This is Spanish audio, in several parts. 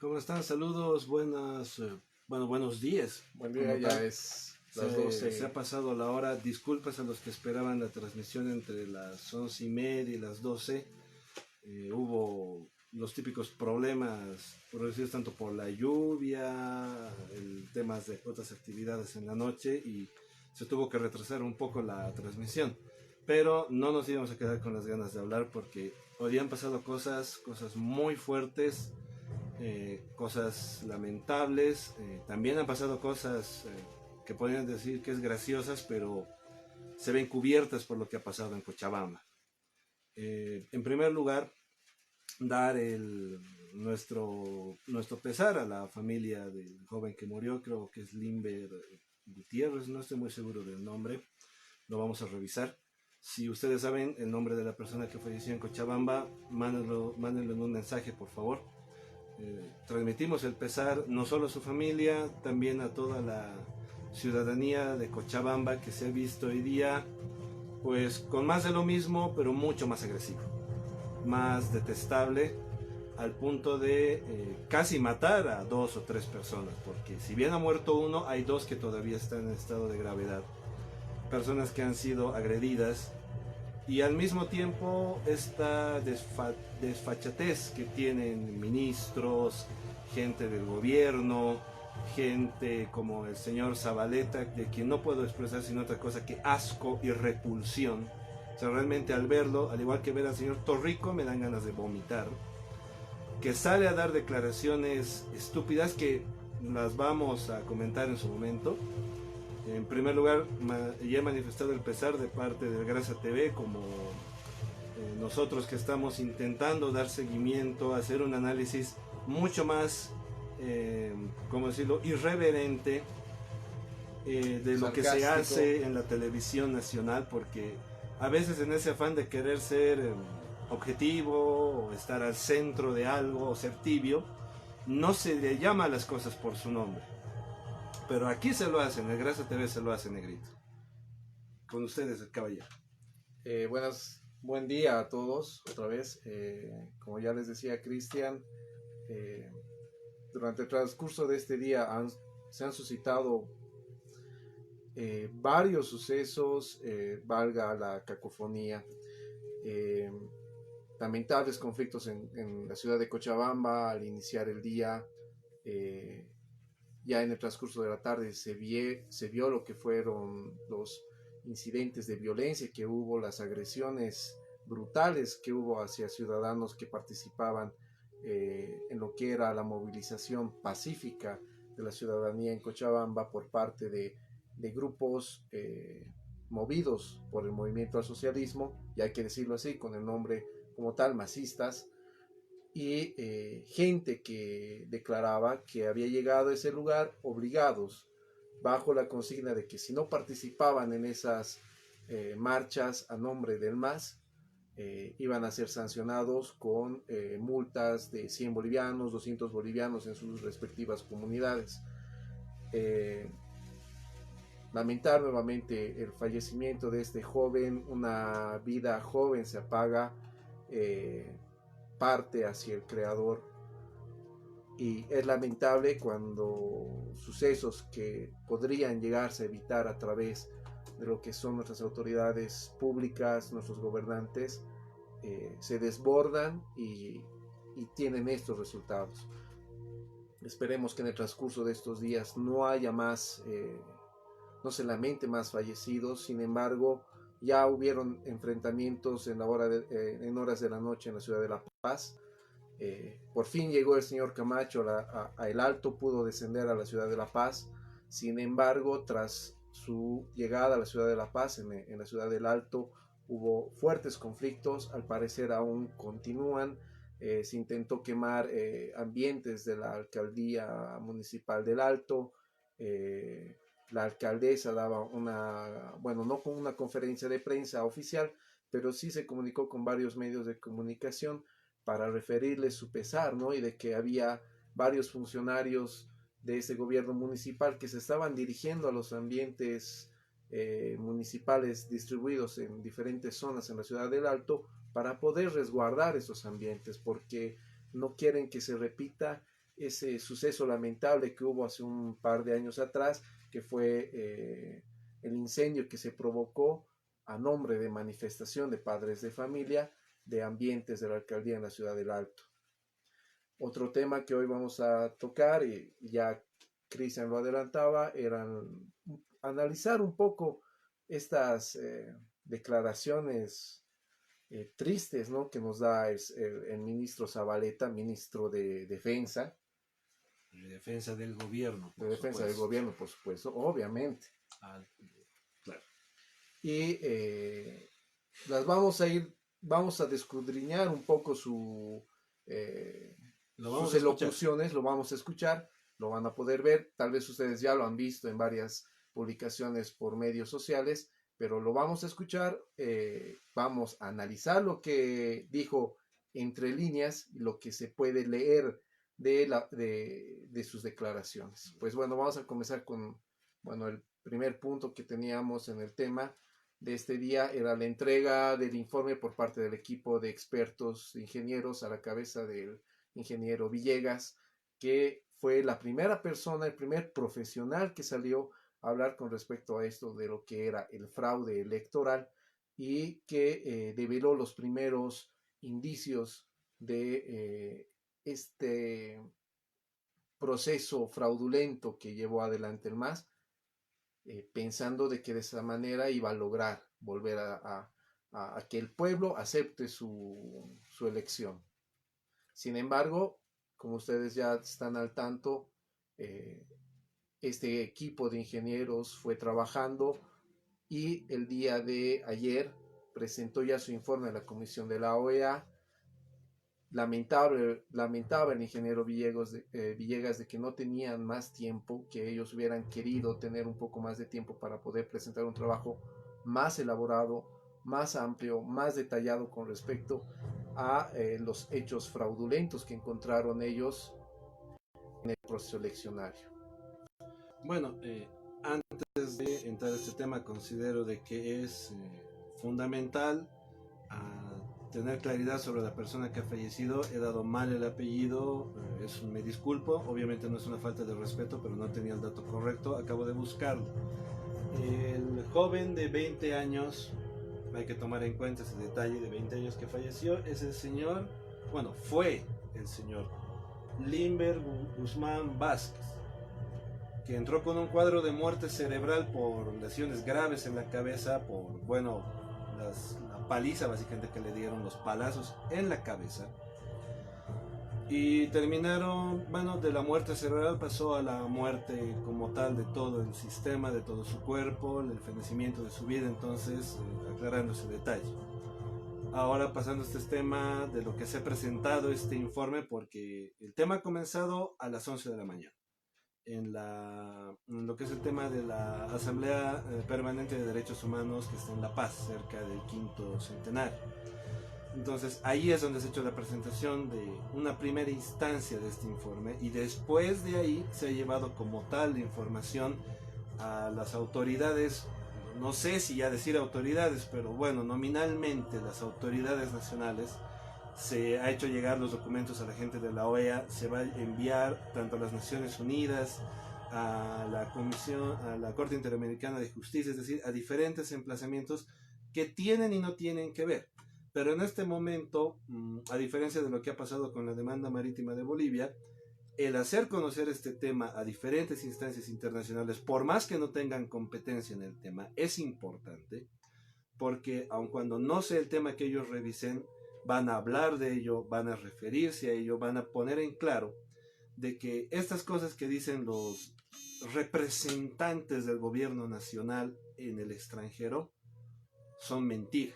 ¿Cómo están? Saludos, buenos días. Buen Como día, ya tal, es las 12. se ha pasado la hora. Disculpas a los que esperaban la transmisión entre las 11:30 y las 12. Hubo los típicos problemas producidos tanto por la lluvia, el temas de otras actividades en la noche y se tuvo que retrasar un poco la transmisión. Pero no nos íbamos a quedar con las ganas de hablar porque hoy han pasado cosas muy fuertes, cosas lamentables. También han pasado cosas que podrían decir que es graciosas, pero se ven cubiertas por lo que ha pasado en Cochabamba. En primer lugar, dar nuestro pesar a la familia del joven que murió, creo que es Limber Gutiérrez, no estoy muy seguro del nombre, lo vamos a revisar. Si ustedes saben el nombre de la persona que falleció en Cochabamba, mándenlo en un mensaje, por favor. Transmitimos el pesar no solo a su familia, también a toda la ciudadanía de Cochabamba que se ha visto hoy día pues con más de lo mismo, pero mucho más agresivo, más detestable, al punto de casi matar a 2 o 3 personas, porque si bien ha muerto uno, hay 2 que todavía están en estado de gravedad, personas que han sido agredidas, y al mismo tiempo esta desfachatez que tienen ministros, gente del gobierno, gente como el señor Zabaleta, de quien no puedo expresar sino otra cosa que asco y repulsión. O sea, realmente al verlo, al igual que ver al señor Torrico, me dan ganas de vomitar. Que sale a dar declaraciones estúpidas que las vamos a comentar en su momento. En primer lugar, ya he manifestado el pesar de parte de Grasa TV, como nosotros que estamos intentando dar seguimiento, hacer un análisis mucho más, ¿cómo decirlo?, irreverente de lo que se hace en la televisión nacional, porque a veces en ese afán de querer ser objetivo o estar al centro de algo o ser tibio, no se le llama a las cosas por su nombre. Pero aquí se lo hacen, en Grasa TV se lo hace, negrito. Con ustedes, el caballero. Buen día a todos, otra vez. Como ya les decía Cristian, durante el transcurso de este día se han suscitado varios sucesos, valga la cacofonía, lamentables conflictos en la ciudad de Cochabamba al iniciar el día. Ya en el transcurso de la tarde se vio lo que fueron los incidentes de violencia que hubo, las agresiones brutales que hubo hacia ciudadanos que participaban en lo que era la movilización pacífica de la ciudadanía en Cochabamba por parte de grupos movidos por el movimiento al socialismo, y hay que decirlo así, con el nombre como tal, masistas, y gente que declaraba que había llegado a ese lugar obligados, bajo la consigna de que si no participaban en esas marchas a nombre del MAS, iban a ser sancionados con multas de 100 bolivianos, 200 bolivianos en sus respectivas comunidades. Lamentar nuevamente el fallecimiento de este joven, una vida joven se apaga, parte hacia el creador, y es lamentable cuando sucesos que podrían llegarse a evitar a través de lo que son nuestras autoridades públicas, nuestros gobernantes, se desbordan y tienen estos resultados. Esperemos que en el transcurso de estos días no haya más, no se lamente más fallecidos. Sin embargo, ya hubieron enfrentamientos en horas de la noche en la ciudad de La Paz. Por fin llegó el señor Camacho a El Alto, pudo descender a la ciudad de La Paz. Sin embargo, tras su llegada a la ciudad de La Paz, en la ciudad del Alto, hubo fuertes conflictos, al parecer aún continúan. Se intentó quemar ambientes de la alcaldía municipal del Alto. La alcaldesa daba no con una conferencia de prensa oficial, pero sí se comunicó con varios medios de comunicación para referirles su pesar, ¿no? Y de que había varios funcionarios de ese gobierno municipal que se estaban dirigiendo a los ambientes municipales distribuidos en diferentes zonas en la ciudad del Alto para poder resguardar esos ambientes, porque no quieren que se repita ese suceso lamentable que hubo hace un par de años atrás, que fue el incendio que se provocó a nombre de manifestación de padres de familia de ambientes de la alcaldía en la ciudad del Alto. Otro tema que hoy vamos a tocar, y ya Cristian lo adelantaba, era analizar un poco estas declaraciones tristes, ¿no?, que nos da el ministro Zabaleta, ministro de Defensa. De defensa del gobierno. De defensa del gobierno, por supuesto, obviamente. Claro. Y vamos a descudriñar un poco sus elocuciones, lo vamos a escuchar, lo van a poder ver, tal vez ustedes ya lo han visto en varias publicaciones por medios sociales, pero lo vamos a escuchar, vamos a analizar lo que dijo entre líneas, lo que se puede leer de sus declaraciones. Pues bueno, vamos a comenzar con, el primer punto que teníamos en el tema de este día era la entrega del informe por parte del equipo de expertos ingenieros a la cabeza del ingeniero Villegas, que fue la primera persona, el primer profesional que salió a hablar con respecto a esto de lo que era el fraude electoral y que develó los primeros indicios de este proceso fraudulento que llevó adelante el MAS, pensando de que de esa manera iba a lograr volver a que el pueblo acepte su elección. Sin embargo, como ustedes ya están al tanto, este equipo de ingenieros fue trabajando y el día de ayer presentó ya su informe a la comisión de la OEA. Lamentaba el ingeniero Villegas de que no tenían más tiempo, que ellos hubieran querido tener un poco más de tiempo para poder presentar un trabajo más elaborado, más amplio, más detallado con respecto a los hechos fraudulentos que encontraron ellos en el proceso eleccionario. Bueno, antes de entrar a este tema, considero de que es fundamental tener claridad sobre la persona que ha fallecido. He dado mal el apellido, me disculpo, obviamente no es una falta de respeto, pero no tenía el dato correcto, acabo de buscarlo. El joven de 20 años, hay que tomar en cuenta ese detalle, de 20 años que falleció, es el señor, fue el señor Limber Guzmán Vázquez, que entró con un cuadro de muerte cerebral por lesiones graves en la cabeza, por, la paliza básicamente que le dieron, los palazos en la cabeza, y terminaron, de la muerte cerebral pasó a la muerte como tal de todo el sistema, de todo su cuerpo, el fenecimiento de su vida. Entonces, aclarando ese detalle. Ahora pasando a este tema de lo que se ha presentado este informe, porque el tema ha comenzado a las 11 de la mañana. En lo que es el tema de la Asamblea Permanente de Derechos Humanos que está en La Paz, cerca del 5º centenario. Entonces ahí es donde se ha hecho la presentación de una primera instancia de este informe, y después de ahí se ha llevado como tal la información a las autoridades, no sé si ya decir autoridades, pero nominalmente las autoridades nacionales. Se ha hecho llegar los documentos a la gente de la OEA, se va a enviar tanto a las Naciones Unidas, a la Comisión, a la Corte Interamericana de Justicia, es decir, a diferentes emplazamientos que tienen y no tienen que ver. Pero en este momento, a diferencia de lo que ha pasado con la demanda marítima de Bolivia, el hacer conocer este tema a diferentes instancias internacionales, por más que no tengan competencia en el tema, es importante, porque aun cuando no sea el tema que ellos revisen, van a hablar de ello, van a referirse a ello, van a poner en claro de que estas cosas que dicen los representantes del gobierno nacional en el extranjero son mentira,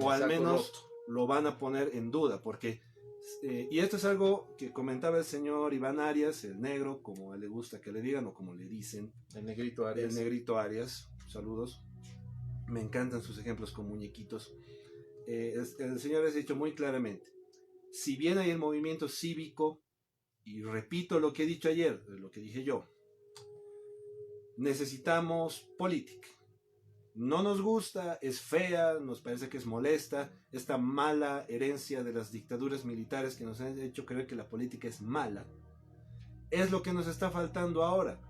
o al menos lo van a poner en duda, porque y esto es algo que comentaba el señor Iván Arias, el negro, como a él le gusta que le digan, o como le dicen, el negrito Arias. El negrito Arias, saludos, me encantan sus ejemplos con muñequitos. El señor ha dicho muy claramente, si bien hay el movimiento cívico, y repito lo que he dicho ayer, lo que dije yo, necesitamos política. No nos gusta, es fea, nos parece que es molesta, esta mala herencia de las dictaduras militares que nos han hecho creer que la política es mala. Es lo que nos está faltando ahora.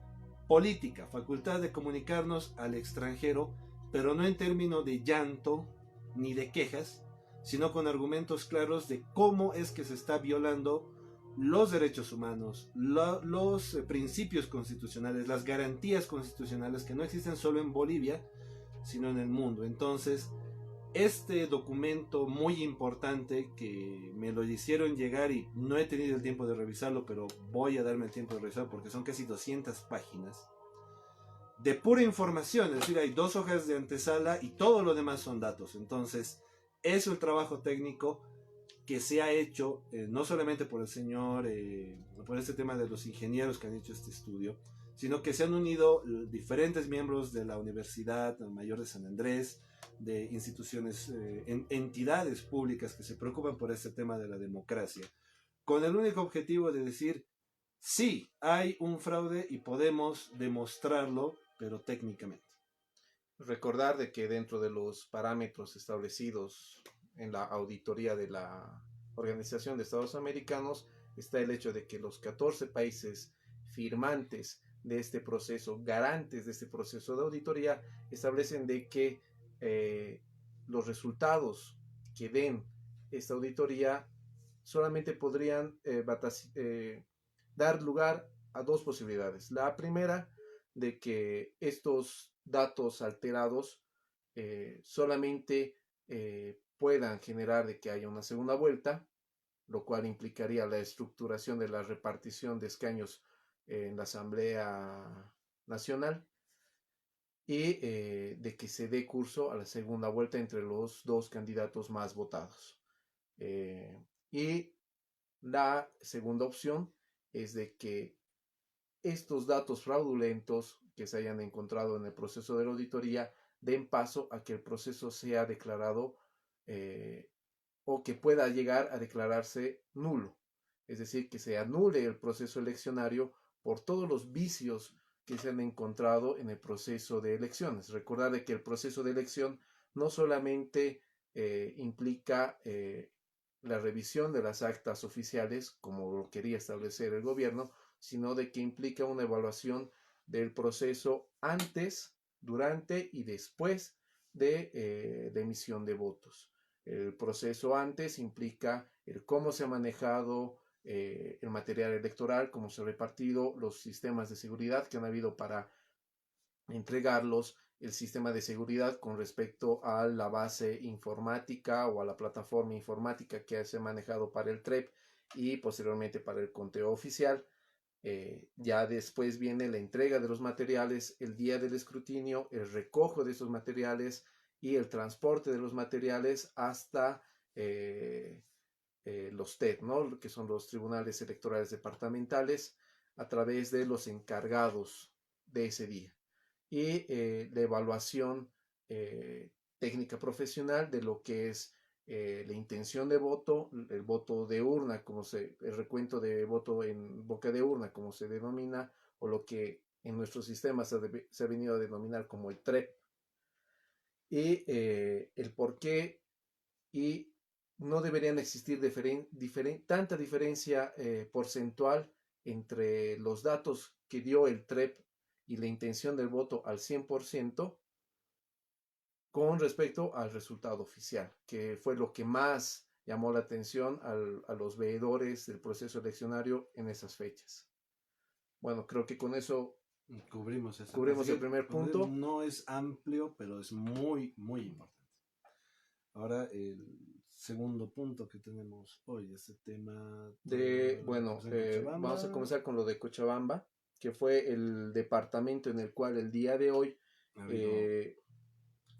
Política, facultad de comunicarnos al extranjero, pero no en términos de llanto ni de quejas, sino con argumentos claros de cómo es que se está violando los derechos humanos, los principios constitucionales, las garantías constitucionales que no existen solo en Bolivia, sino en el mundo. Entonces, este documento muy importante que me lo hicieron llegar y no he tenido el tiempo de revisarlo, pero voy a darme el tiempo de revisarlo porque son casi 200 páginas de pura información, es decir, hay 2 hojas de antesala y todo lo demás son datos. Entonces, es un trabajo técnico que se ha hecho no solamente por el señor, por este tema de los ingenieros que han hecho este estudio, sino que se han unido diferentes miembros de la Universidad Mayor de San Andrés, de instituciones, entidades públicas que se preocupan por este tema de la democracia, con el único objetivo de decir, sí, hay un fraude y podemos demostrarlo, pero técnicamente. Recordar de que dentro de los parámetros establecidos en la auditoría de la Organización de Estados Americanos está el hecho de que los 14 países firmantes de este proceso, garantes de este proceso de auditoría, establecen de que los resultados que den esta auditoría solamente podrían dar lugar a 2 posibilidades. La primera, de que estos datos alterados solamente puedan generar de que haya una segunda vuelta, lo cual implicaría la estructuración de la repartición de escaños en la Asamblea Nacional y de que se dé curso a la segunda vuelta entre los 2 candidatos más votados. Y la segunda opción es de que estos datos fraudulentos que se hayan encontrado en el proceso de la auditoría den paso a que el proceso sea declarado o que pueda llegar a declararse nulo. Es decir, que se anule el proceso eleccionario por todos los vicios que se han encontrado en el proceso de elecciones. Recordar que el proceso de elección no solamente implica la revisión de las actas oficiales, como lo quería establecer el gobierno, sino de que implica una evaluación del proceso antes, durante y después de emisión de votos. El proceso antes implica el cómo se ha manejado el material electoral, cómo se ha repartido, los sistemas de seguridad que han habido para entregarlos, el sistema de seguridad con respecto a la base informática o a la plataforma informática que se ha manejado para el TREP y posteriormente para el conteo oficial. Ya después viene la entrega de los materiales, el día del escrutinio, el recojo de esos materiales y el transporte de los materiales hasta los TED, ¿no? Que son los tribunales electorales departamentales, a través de los encargados de ese día. Y la evaluación técnica profesional de lo que es la intención de voto, el voto de urna, el recuento de voto en boca de urna, como se denomina, o lo que en nuestro sistema se ha venido a denominar como el TREP, y el por qué, y no deberían existir tanta diferencia porcentual entre los datos que dio el TREP y la intención del voto al 100%, con respecto al resultado oficial, que fue lo que más llamó la atención a los veedores del proceso eleccionario en esas fechas. Bueno, creo que con eso cubrimos el primer punto. No es amplio, pero es muy, muy importante. Ahora, el segundo punto que tenemos hoy, este tema vamos a comenzar con lo de Cochabamba, que fue el departamento en el cual el día de hoy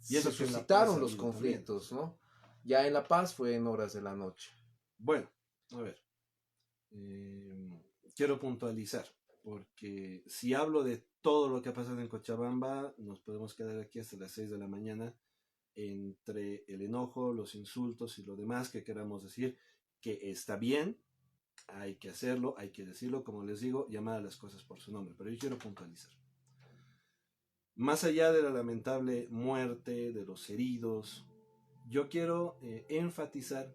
se suscitaron los conflictos, ¿no? Ya en La Paz fue en horas de la noche. Bueno, a ver, quiero puntualizar, porque si hablo de todo lo que ha pasado en Cochabamba, nos podemos quedar aquí hasta las 6 de la mañana, entre el enojo, los insultos y lo demás que queramos decir, que está bien, hay que hacerlo, hay que decirlo, como les digo, llamar a las cosas por su nombre, pero yo quiero puntualizar. Más allá de la lamentable muerte, de los heridos, yo quiero enfatizar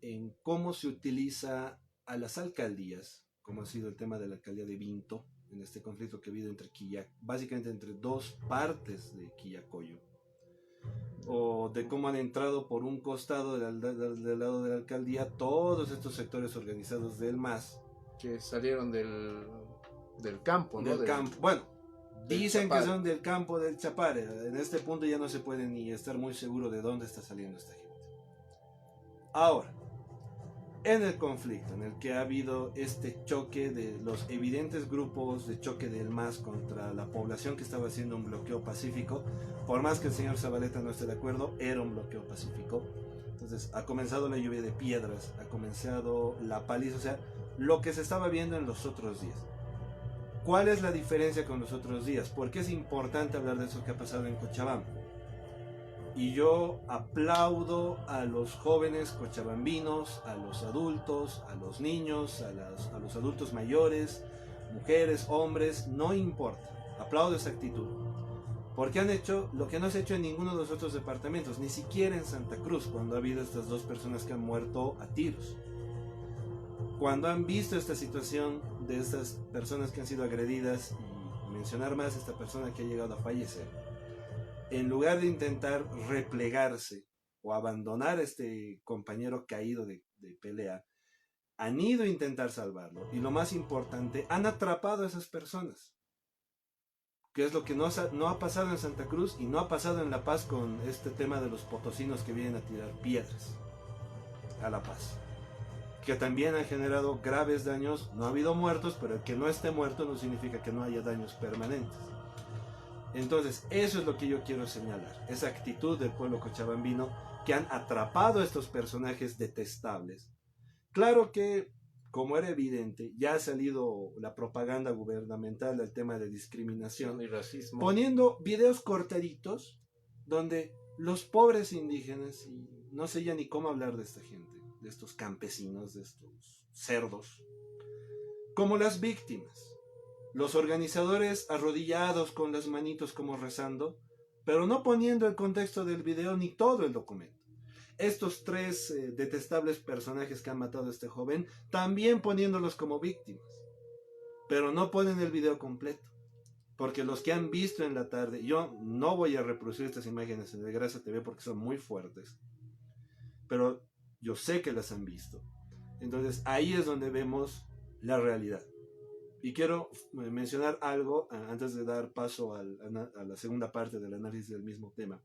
en cómo se utiliza a las alcaldías como ha sido el tema de la alcaldía de Vinto, en este conflicto que ha habido entre básicamente entre dos partes de Quillacollo, o de cómo han entrado por un costado del lado de la alcaldía todos estos sectores organizados del MAS. Que salieron del campo, ¿no? Del campo, bueno, dicen Chapare. que son del campo del Chapare. En este punto ya no se puede ni estar muy seguro de dónde está saliendo esta gente. Ahora, en el conflicto en el que ha habido este choque de los evidentes grupos de choque del MAS contra la población que estaba haciendo un bloqueo pacífico, por más que el señor Zabaleta no esté de acuerdo, era un bloqueo pacífico. Entonces ha comenzado la lluvia de piedras, ha comenzado la paliza, o sea, lo que se estaba viendo en los otros días. ¿Cuál es la diferencia con los otros días? ¿Por qué es importante hablar de eso que ha pasado en Cochabamba? Y yo aplaudo a los jóvenes cochabambinos, a los adultos, a los niños, a los adultos mayores, mujeres, hombres, no importa. Aplaudo esa actitud. Porque han hecho lo que no se ha hecho en ninguno de los otros departamentos, ni siquiera en Santa Cruz, cuando ha habido estas dos personas que han muerto a tiros. Cuando han visto esta situación de estas personas que han sido agredidas, y mencionar más esta persona que ha llegado a fallecer, en lugar de intentar replegarse o abandonar a este compañero caído de pelea, han ido a intentar salvarlo. Y lo más importante, han atrapado a esas personas. Que es lo que no ha pasado en Santa Cruz y no ha pasado en La Paz con este tema de los potosinos que vienen a tirar piedras a La Paz. Que también han generado graves daños. No ha habido muertos, pero el que no esté muerto no significa que no haya daños permanentes. Entonces, eso es lo que yo quiero señalar, esa actitud del pueblo cochabambino que han atrapado a estos personajes detestables. Claro que, como era evidente, ya ha salido la propaganda gubernamental del tema de discriminación y racismo, poniendo videos cortaditos donde los pobres indígenas, y no sé ya ni cómo hablar de esta gente, de estos campesinos, de estos cerdos, como las víctimas. Los organizadores arrodillados con las manitos como rezando, pero no poniendo el contexto del video ni todo el documento. Estos tres detestables personajes que han matado a este joven, también poniéndolos como víctimas, pero no ponen el video completo. Porque los que han visto en la tarde, yo no voy a reproducir estas imágenes en Desgracia TV porque son muy fuertes, pero yo sé que las han visto. Entonces ahí es donde vemos la realidad. Y quiero mencionar algo antes de dar paso a la segunda parte del análisis del mismo tema.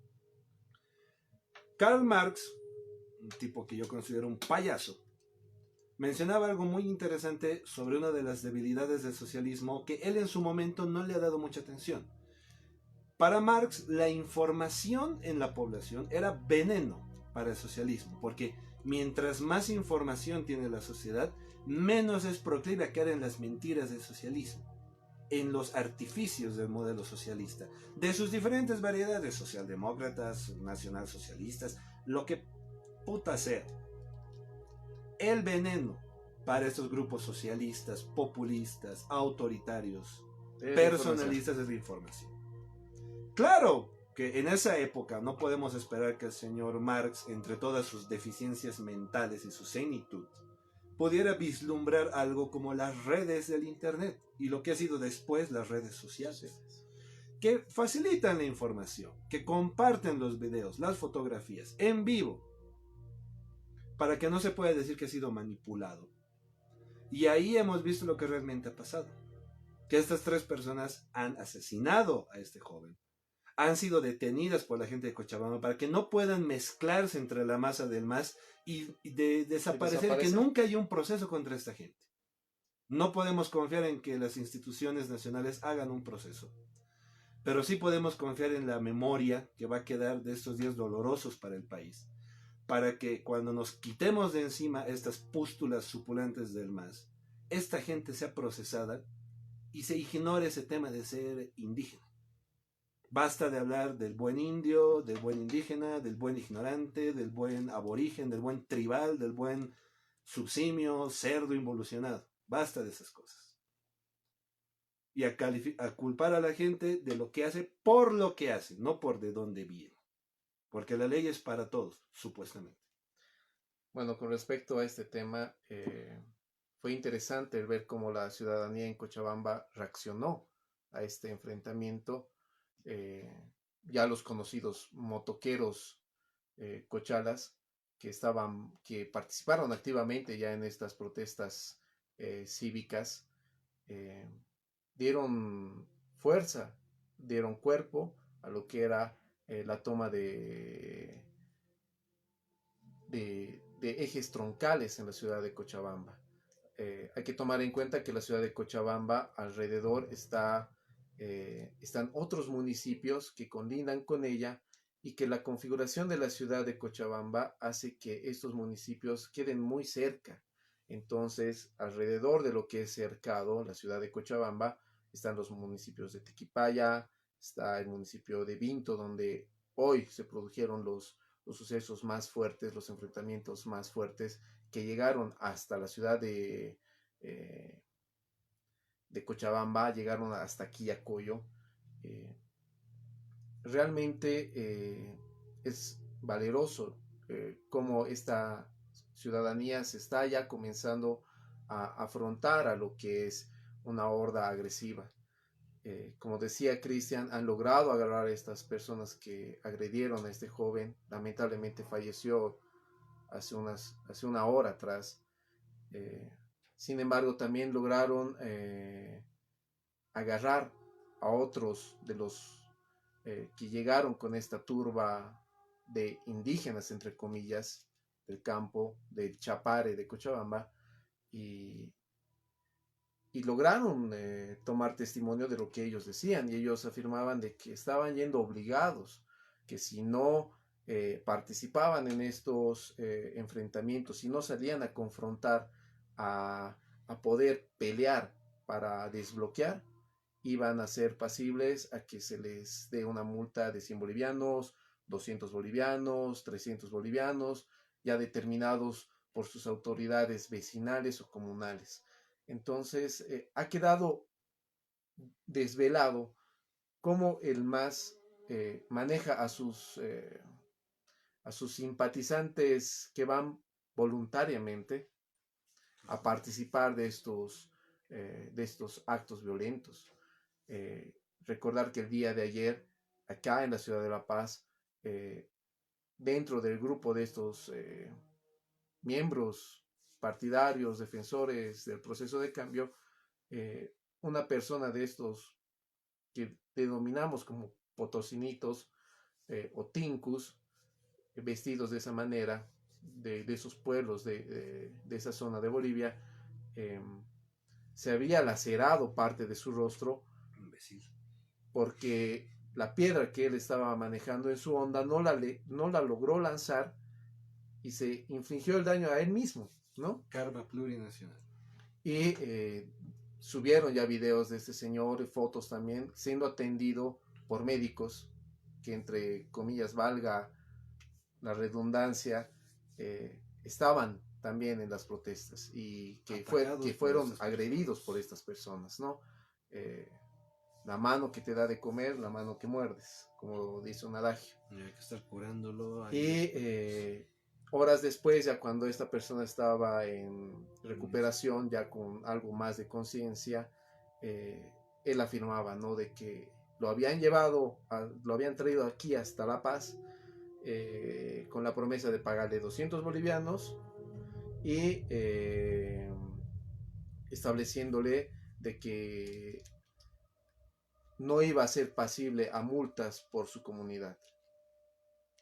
Karl Marx, un tipo que yo considero un payaso, mencionaba algo muy interesante sobre una de las debilidades del socialismo que él en su momento no le ha dado mucha atención. Para Marx, la información en la población era veneno para el socialismo, porque mientras más información tiene la sociedad, menos es proclive a caer en las mentiras del socialismo, en los artificios del modelo socialista, de sus diferentes variedades, socialdemócratas, nacionalsocialistas, lo que puta sea. El veneno para estos grupos socialistas, populistas, autoritarios, personalistas es la información. Claro que en esa época no podemos esperar que el señor Marx, entre todas sus deficiencias mentales y su senitud, pudiera vislumbrar algo como las redes del internet y lo que ha sido después las redes sociales, que facilitan la información, que comparten los videos, las fotografías en vivo, para que no se pueda decir que ha sido manipulado. Y ahí hemos visto lo que realmente ha pasado, que estas tres personas han asesinado a este joven, han sido detenidas por la gente de Cochabamba para que no puedan mezclarse entre la masa del MAS y desaparecer, que nunca haya un proceso contra esta gente. No podemos confiar en que las instituciones nacionales hagan un proceso, pero sí podemos confiar en la memoria que va a quedar de estos días dolorosos para el país, para que cuando nos quitemos de encima estas pústulas supulantes del MAS, esta gente sea procesada y se ignore ese tema de ser indígena. Basta de hablar del buen indio, del buen indígena, del buen ignorante, del buen aborigen, del buen tribal, del buen subsimio, cerdo involucionado. Basta de esas cosas. Y a culpar a la gente de lo que hace por lo que hace, no por de dónde viene. Porque la ley es para todos, supuestamente. Bueno, con respecto a este tema, fue interesante el ver cómo la ciudadanía en Cochabamba reaccionó a este enfrentamiento. Eh, ya los conocidos motoqueros cochalas que participaron activamente ya en estas protestas cívicas, eh, dieron fuerza, dieron cuerpo a lo que era la toma de ejes troncales en la ciudad de Cochabamba. Hay que tomar en cuenta que la ciudad de Cochabamba alrededor están otros municipios que colindan con ella y que la configuración de la ciudad de Cochabamba hace que estos municipios queden muy cerca. Entonces, alrededor de lo que es cercado, la ciudad de Cochabamba, están los municipios de Tequipaya, está el municipio de Vinto, donde hoy se produjeron los sucesos más fuertes, los enfrentamientos más fuertes que llegaron hasta la ciudad de Cochabamba, llegaron hasta Quillacollo. Eh, realmente es valeroso cómo esta ciudadanía se está ya comenzando a afrontar a lo que es una horda agresiva. Como decía Cristian, han logrado agarrar a estas personas que agredieron a este joven. Lamentablemente falleció hace una hora atrás. Sin embargo, también lograron agarrar a otros de los que llegaron con esta turba de indígenas, entre comillas, del campo, del Chapare, de Cochabamba, y, y lograron tomar testimonio de lo que ellos decían, y ellos afirmaban de que estaban yendo obligados, que si no participaban en estos enfrentamientos, si no salían a confrontar, a poder pelear para desbloquear, iban a ser pasibles a que se les dé una multa de 100 bolivianos, 200 bolivianos, 300 bolivianos, ya determinados por sus autoridades vecinales o comunales. Entonces, ha quedado desvelado cómo el MAS maneja a sus simpatizantes que van voluntariamente a participar de estos actos violentos. Recordar que el día de ayer, acá en la ciudad de La Paz, dentro del grupo de estos miembros partidarios, defensores del proceso de cambio, una persona de estos que denominamos como potosinitos o tincus, vestidos de esa manera, de esos pueblos de esa zona de Bolivia, se había lacerado parte de su rostro porque la piedra que él estaba manejando en su onda no la logró lanzar y se infligió el daño a él mismo, ¿no? Karma plurinacional. Y subieron ya videos de este señor, fotos también, siendo atendido por médicos que, entre comillas, valga la redundancia, estaban también en las protestas y que fueron agredidos por estas personas, ¿no? La mano que te da de comer, la mano que muerdes, como dice un adagio. Y hay que estar curándolo. Y horas después, ya cuando esta persona estaba en recuperación, ya con algo más de conciencia, él afirmaba, ¿no?, de que lo habían lo habían traído aquí hasta La Paz, con la promesa de pagarle 200 bolivianos y estableciéndole de que no iba a ser pasible a multas por su comunidad.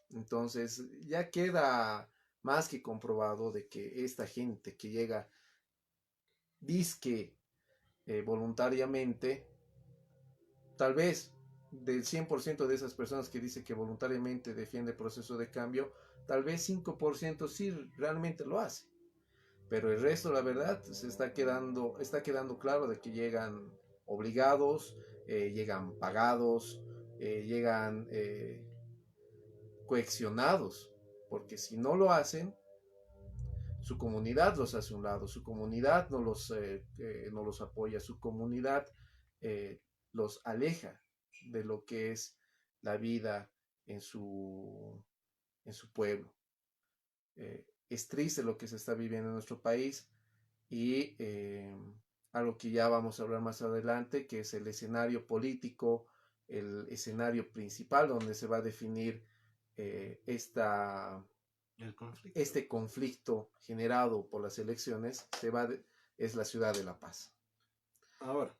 Entonces ya queda más que comprobado de que esta gente que llega disque voluntariamente, tal vez del 100% de esas personas que dice que voluntariamente defiende el proceso de cambio, tal vez 5% sí realmente lo hace. Pero el resto, la verdad, está quedando claro de que llegan obligados, llegan pagados, llegan coaccionados, porque si no lo hacen, su comunidad los hace a un lado, su comunidad no los apoya, su comunidad los aleja de lo que es la vida en su pueblo. Es triste lo que se está viviendo en nuestro país. y algo que ya vamos a hablar más adelante, que es el escenario político, el escenario principal donde se va a definir este conflicto generado por las elecciones, es la ciudad de La Paz. Ahora,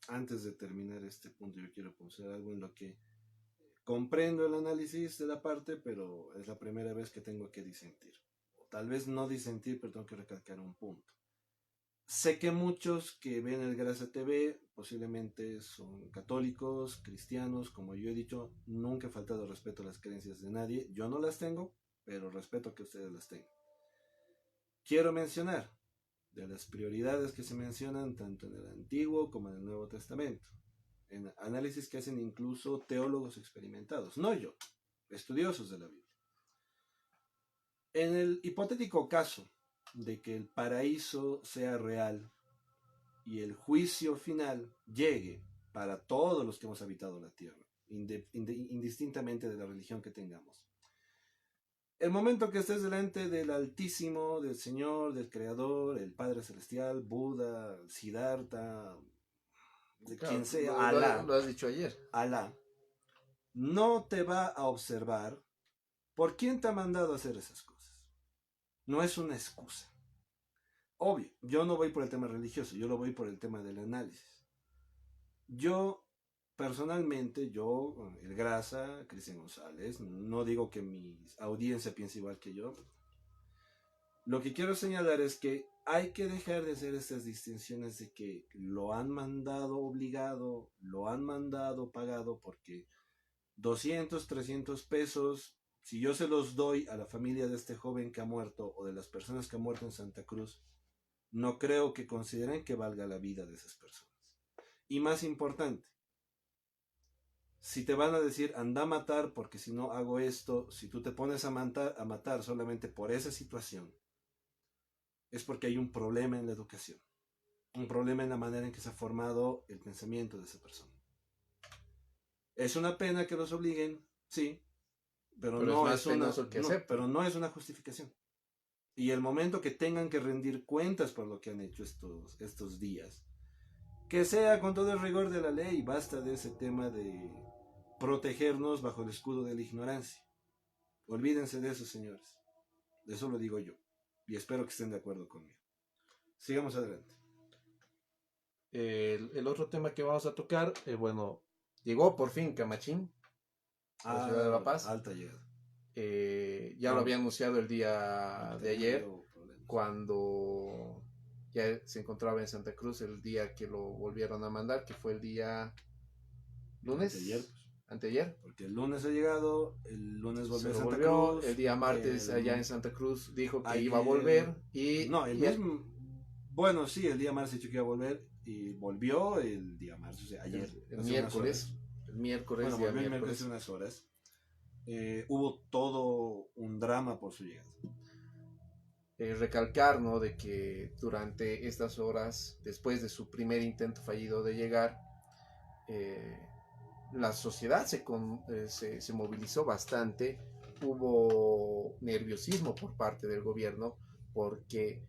antes de terminar este punto, yo quiero poner algo en lo que comprendo el análisis de la parte, pero es la primera vez que tengo que disentir. O tal vez no disentir, pero tengo que recalcar un punto. Sé que muchos que ven el Grasa TV posiblemente son católicos, cristianos, como yo he dicho, nunca he faltado respeto a las creencias de nadie. Yo no las tengo, pero respeto que ustedes las tengan. Quiero mencionar de las prioridades que se mencionan tanto en el Antiguo como en el Nuevo Testamento, en análisis que hacen incluso teólogos experimentados, no yo, estudiosos de la Biblia. En el hipotético caso de que el paraíso sea real y el juicio final llegue para todos los que hemos habitado la tierra, indistintamente de la religión que tengamos. El momento que estés delante del Altísimo, del Señor, del Creador, el Padre Celestial, Buda, Siddhartha, de claro, quien sea, Alá, lo has dicho ayer. Alá, no te va a observar por quién te ha mandado a hacer esas cosas. No es una excusa. Obvio, yo no voy por el tema religioso, yo lo voy por el tema del análisis. Yo, personalmente, el Grasa, Cristian González, no digo que mi audiencia piense igual que yo. Lo que quiero señalar es que hay que dejar de hacer estas distinciones de que lo han mandado obligado, lo han mandado pagado, porque 200, 300 pesos, si yo se los doy a la familia de este joven que ha muerto o de las personas que han muerto en Santa Cruz, no creo que consideren que valga la vida de esas personas. Y más importante, si te van a decir anda a matar porque si no hago esto, si tú te pones a matar solamente por esa situación, es porque hay un problema en la educación, un problema en la manera en que se ha formado el pensamiento de esa persona. Es una pena que los obliguen, sí, pero no es una justificación. Y el momento que tengan que rendir cuentas por lo que han hecho estos días, que sea con todo el rigor de la ley, basta de ese tema de protegernos bajo el escudo de la ignorancia. Olvídense de eso, señores. Eso lo digo yo. Y espero que estén de acuerdo conmigo. Sigamos adelante. El otro tema que vamos a tocar, llegó por fin Camachín a la ciudad de La Paz. Alta llegada. Ya lo había anunciado el día de ayer, cuando ya se encontraba en Santa Cruz, el día que lo volvieron a mandar, que fue el día lunes. Anteayer. Porque el lunes ha llegado, el lunes volvió a Santa Cruz. El día martes allá en Santa Cruz dijo que iba a volver. Bueno, sí, el día martes dijo que iba a volver y volvió el día martes, o sea, ayer. El miércoles. Bueno, volvió el miércoles hace unas horas. Hubo todo un drama por su llegada. Recalcar, ¿no?, de que durante estas horas, después de su primer intento fallido de llegar, la sociedad se movilizó bastante. Hubo nerviosismo por parte del gobierno porque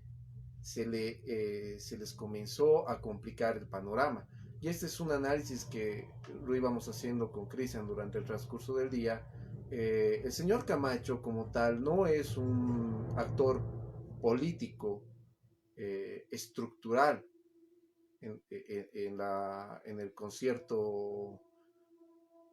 se les comenzó a complicar el panorama. Y este es un análisis que lo íbamos haciendo con Cristian durante el transcurso del día. El señor Camacho como tal no es un actor político estructural en el concierto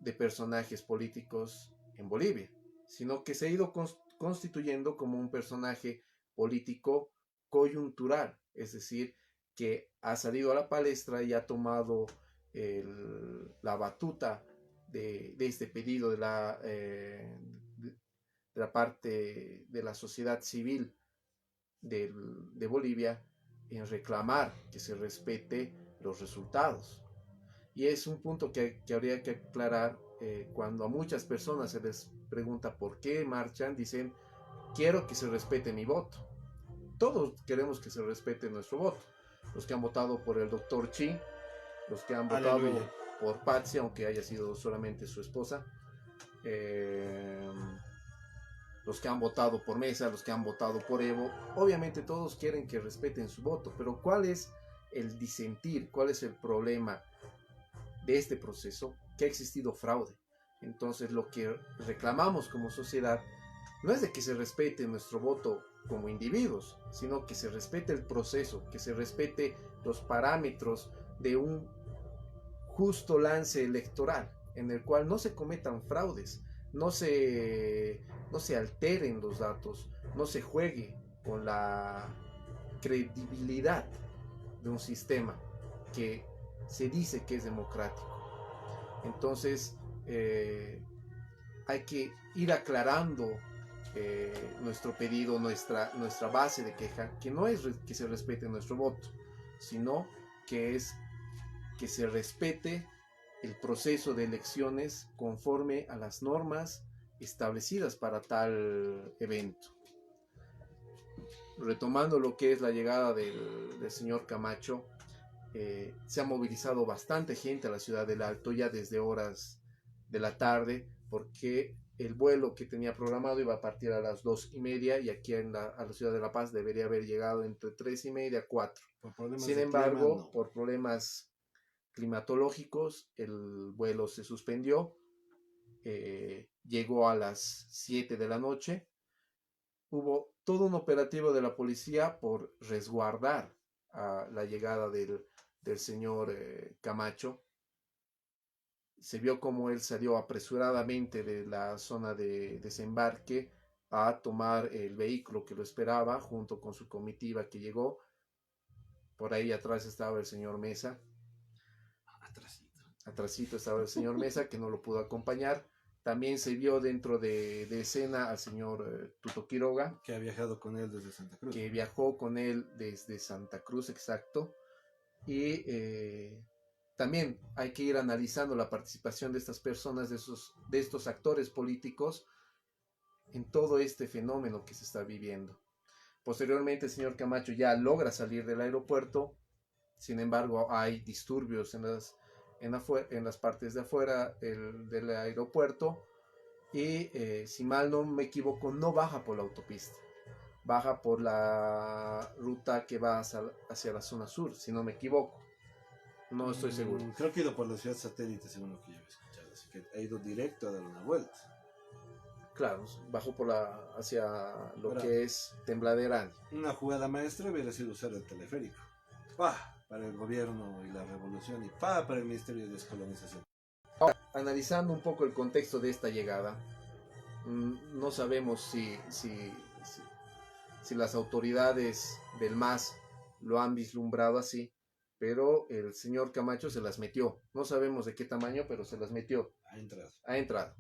de personajes políticos en Bolivia, sino que se ha ido constituyendo como un personaje político coyuntural, es decir, que ha salido a la palestra y ha tomado la batuta de este pedido de la parte de la sociedad civil de Bolivia en reclamar que se respete los resultados. Y es un punto que habría que aclarar. Cuando a muchas personas se les pregunta por qué marchan, dicen: quiero que se respete mi voto. Todos queremos que se respete nuestro voto. Los que han votado por el doctor Chi, los que han votado por Patsy, aunque haya sido solamente su esposa, los que han votado por Mesa, los que han votado por Evo, obviamente todos quieren que respeten su voto, pero ¿cuál es el disentir? ¿Cuál es el problema de este proceso? Que ha existido fraude. Entonces lo que reclamamos como sociedad no es de que se respete nuestro voto como individuos, sino que se respete el proceso, que se respete los parámetros de un justo lance electoral, en el cual no se cometan fraudes, no se alteren los datos, no se juegue con la credibilidad de un sistema que se dice que es democrático. Entonces hay que ir aclarando nuestro pedido, nuestra base de queja, que no es que se respete nuestro voto, sino que es que se respete el proceso de elecciones conforme a las normas establecidas para tal evento. Retomando lo que es la llegada del señor Camacho, se ha movilizado bastante gente a la ciudad del Alto ya desde horas de la tarde, porque el vuelo que tenía programado iba a partir a las 2:30 y aquí a la ciudad de La Paz debería haber llegado entre 3:30 y 4. Sin embargo, clima, no. Por problemas climatológicos, el vuelo se suspendió, llegó a las 7 de la noche. Hubo todo un operativo de la policía por resguardar a la llegada del señor Camacho. Se vio como él salió apresuradamente de la zona de desembarque a tomar el vehículo que lo esperaba junto con su comitiva que llegó. Por ahí atrás estaba el señor Mesa. Atrasito estaba el señor Mesa, que no lo pudo acompañar. También se vio dentro de escena al señor Tuto Quiroga, que ha viajado con él desde Santa Cruz. Que viajó con él desde Santa Cruz, exacto. Y también hay que ir analizando la participación de estas personas, de estos actores políticos en todo este fenómeno que se está viviendo. Posteriormente el señor Camacho ya logra salir del aeropuerto. Sin embargo, hay disturbios en las partes de afuera del aeropuerto y si mal no me equivoco, no baja por la autopista, baja por la ruta que va hacia la zona sur, si no me equivoco. No estoy seguro. Creo que ha ido por la ciudad satélite, según lo que yo he escuchado, así que ha ido directo a dar una vuelta. Claro, bajó hacia lo que es Tembladerán. Una jugada maestra hubiera sido usar el teleférico. Para el gobierno y la revolución y para el Ministerio de Descolonización. Ahora, analizando un poco el contexto de esta llegada, no sabemos si las autoridades del MAS lo han vislumbrado así, pero el señor Camacho se las metió. No sabemos de qué tamaño, pero se las metió. Ha entrado.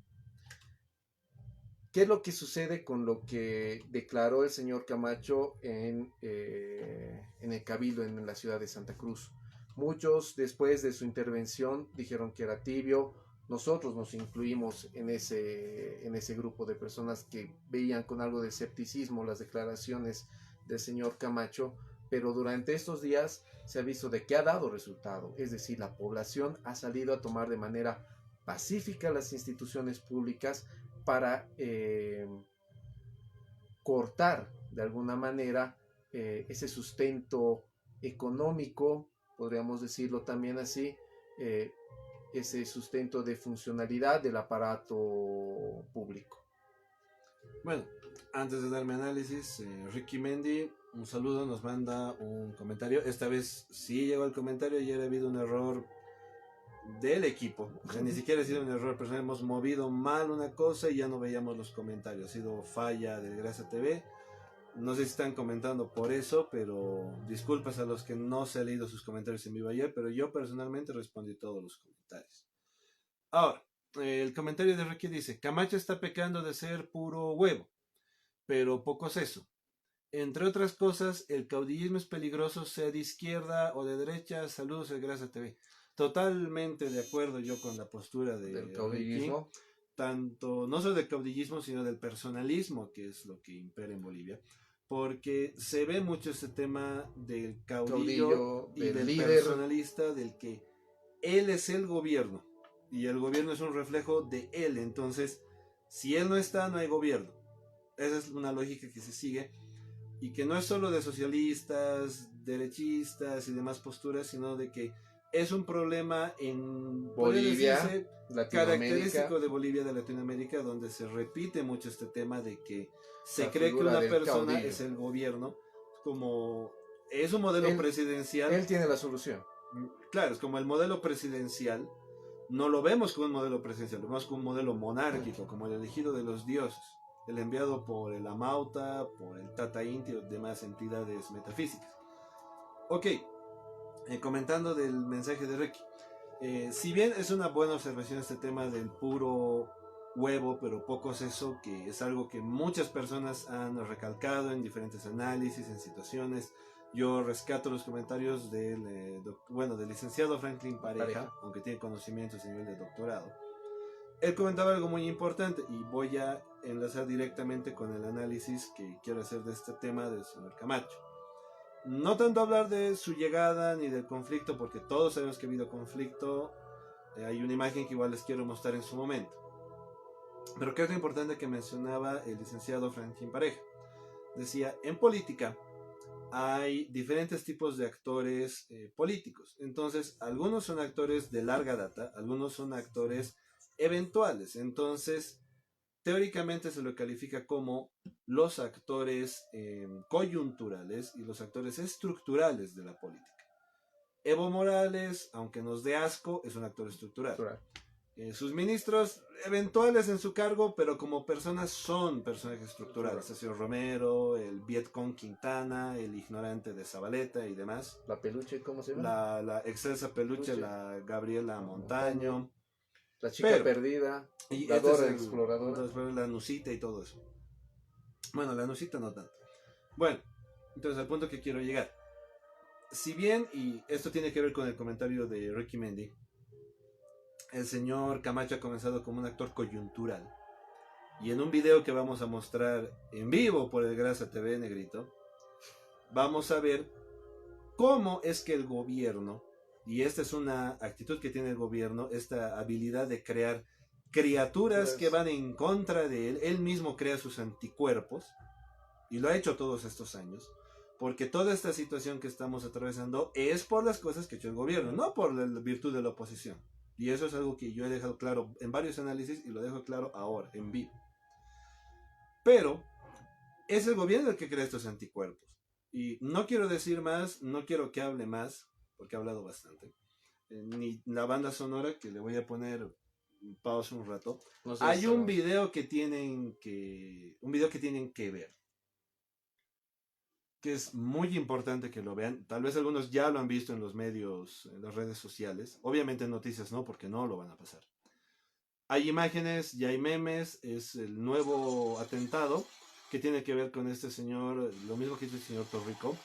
¿Qué es lo que sucede con lo que declaró el señor Camacho en el Cabildo en la ciudad de Santa Cruz? Muchos, después de su intervención, dijeron que era tibio. Nosotros nos incluimos en ese grupo de personas que veían con algo de escepticismo las declaraciones del señor Camacho, pero durante estos días se ha visto de que ha dado resultado. Es decir, la población ha salido a tomar de manera pacífica las instituciones públicas para cortar de alguna manera ese sustento económico, podríamos decirlo también así, ese sustento de funcionalidad del aparato público. Bueno, antes de darme análisis, Ricky Mendy, un saludo, nos manda un comentario. Esta vez sí llegó el comentario y ha habido un error del equipo, o sea, ni siquiera ha sido un error personal, hemos movido mal una cosa y ya no veíamos los comentarios, ha sido falla de Gracia TV. No sé si están comentando por eso, pero disculpas a los que no se han leído sus comentarios en vivo ayer, pero yo personalmente respondí todos los comentarios. Ahora, el comentario de Ricky dice: Camacho está pecando de ser puro huevo, pero poco seso. Entre otras cosas, el caudillismo es peligroso, sea de izquierda o de derecha. Saludos de Gracia TV. Totalmente de acuerdo yo con la postura del caudillismo, tanto no solo del caudillismo, sino del personalismo, que es lo que impera en Bolivia, porque se ve mucho este tema del caudillo y del líder personalista, del que él es el gobierno y el gobierno es un reflejo de él. Entonces, si él no está, no hay gobierno. esa es una lógica que se sigue y que no es solo de socialistas, derechistas y demás posturas, sino de que es un problema en Bolivia, característico de Bolivia, de Latinoamérica, donde se repite mucho este tema de que se la cree que figura una del persona caudillo. es el gobierno, como es un modelo presidencial. Él tiene la solución. Claro, es como el modelo presidencial. No lo vemos como un modelo presidencial, lo vemos como un modelo monárquico, como el elegido de los dioses, el enviado por el Amauta, por el Tata Inti y demás entidades metafísicas. Ok, comentando del mensaje de Ricky. Si bien es una buena observación este tema del puro huevo, pero poco seso, que es algo que muchas personas han recalcado en diferentes análisis, en situaciones. Yo rescato los comentarios del licenciado Franklin Pareja, aunque tiene conocimientos a nivel de doctorado. Él comentaba algo muy importante y voy a enlazar directamente con el análisis que quiero hacer de este tema del señor Camacho. No tanto hablar de su llegada ni del conflicto, porque todos sabemos que ha habido conflicto. Hay una imagen que igual les quiero mostrar en su momento. Pero creo que es importante que mencionaba el licenciado Franklin Pareja. Decía, en política hay diferentes tipos de actores políticos. Entonces, algunos son actores de larga data, algunos son actores eventuales. Entonces, teóricamente se lo califica como los actores coyunturales y los actores estructurales de la política. Evo Morales, aunque nos dé asco, es un actor estructural. Sus ministros eventuales en su cargo, pero como personas son personajes estructurales. Sergio Romero, el Vietcong Quintana, el ignorante de Zabaleta y demás. La peluche, ¿cómo se llama? La excelsa peluche, la Gabriela Montaño. La chica perdida, y la Dora exploradora. La Nusita y todo eso. Bueno, la Nusita no tanto. Bueno, entonces al punto que quiero llegar. Si bien, y esto tiene que ver con el comentario de Ricky Mendy, el señor Camacho ha comenzado como un actor coyuntural. Y en un video que vamos a mostrar en vivo por el Grasa TV, negrito, vamos a ver cómo es que el gobierno, y esta es una actitud que tiene el gobierno, esta habilidad de crear criaturas que van en contra de él. Él mismo crea sus anticuerpos, y lo ha hecho todos estos años, porque toda esta situación que estamos atravesando es por las cosas que ha hecho el gobierno, no por la virtud de la oposición. Y eso es algo que yo he dejado claro en varios análisis y lo dejo claro ahora, en vivo. Pero es el gobierno el que crea estos anticuerpos. Y no quiero decir más, no quiero que hable más, porque ha hablado bastante. Ni la banda sonora, que le voy a poner pausa un rato. No sé, hay un video que tienen que ver, que es muy importante que lo vean. Tal vez algunos ya lo han visto en los medios, en las redes sociales. Obviamente en noticias no, porque no lo van a pasar. Hay imágenes, ya hay memes, es el nuevo atentado que tiene que ver con este señor, lo mismo que hizo el señor Torrico.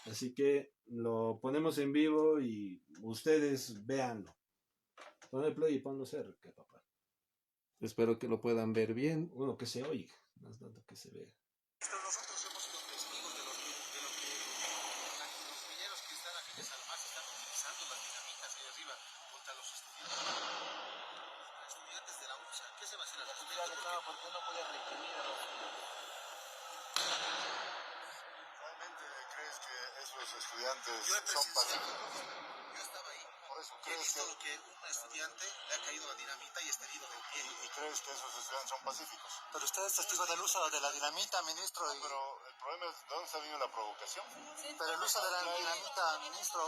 Así que lo ponemos en vivo y ustedes véanlo. Pon el play y ponlo cerca, papá. Espero que lo puedan ver bien. Bueno, que se oiga, más tanto que se vea. Nosotros hemos sido testigos de lo que los mineros que están afines al MAS están utilizando las dinamitas ahí arriba contra los estudiantes de la UNSA. ¿Qué se va a hacer al respecto? ¿Por qué no voy a reprimir a los ¿Realmente crees que esos estudiantes son pacíficos? Yo estaba ahí. Por eso, He visto lo que un estudiante le ha caído la dinamita y está herido del pie. ¿Y crees que esos estudiantes son pacíficos? Pero usted es testigo del uso de la dinamita, ministro. Pero el problema es de dónde está viniendo la provocación. Pero el uso de la dinamita, ministro.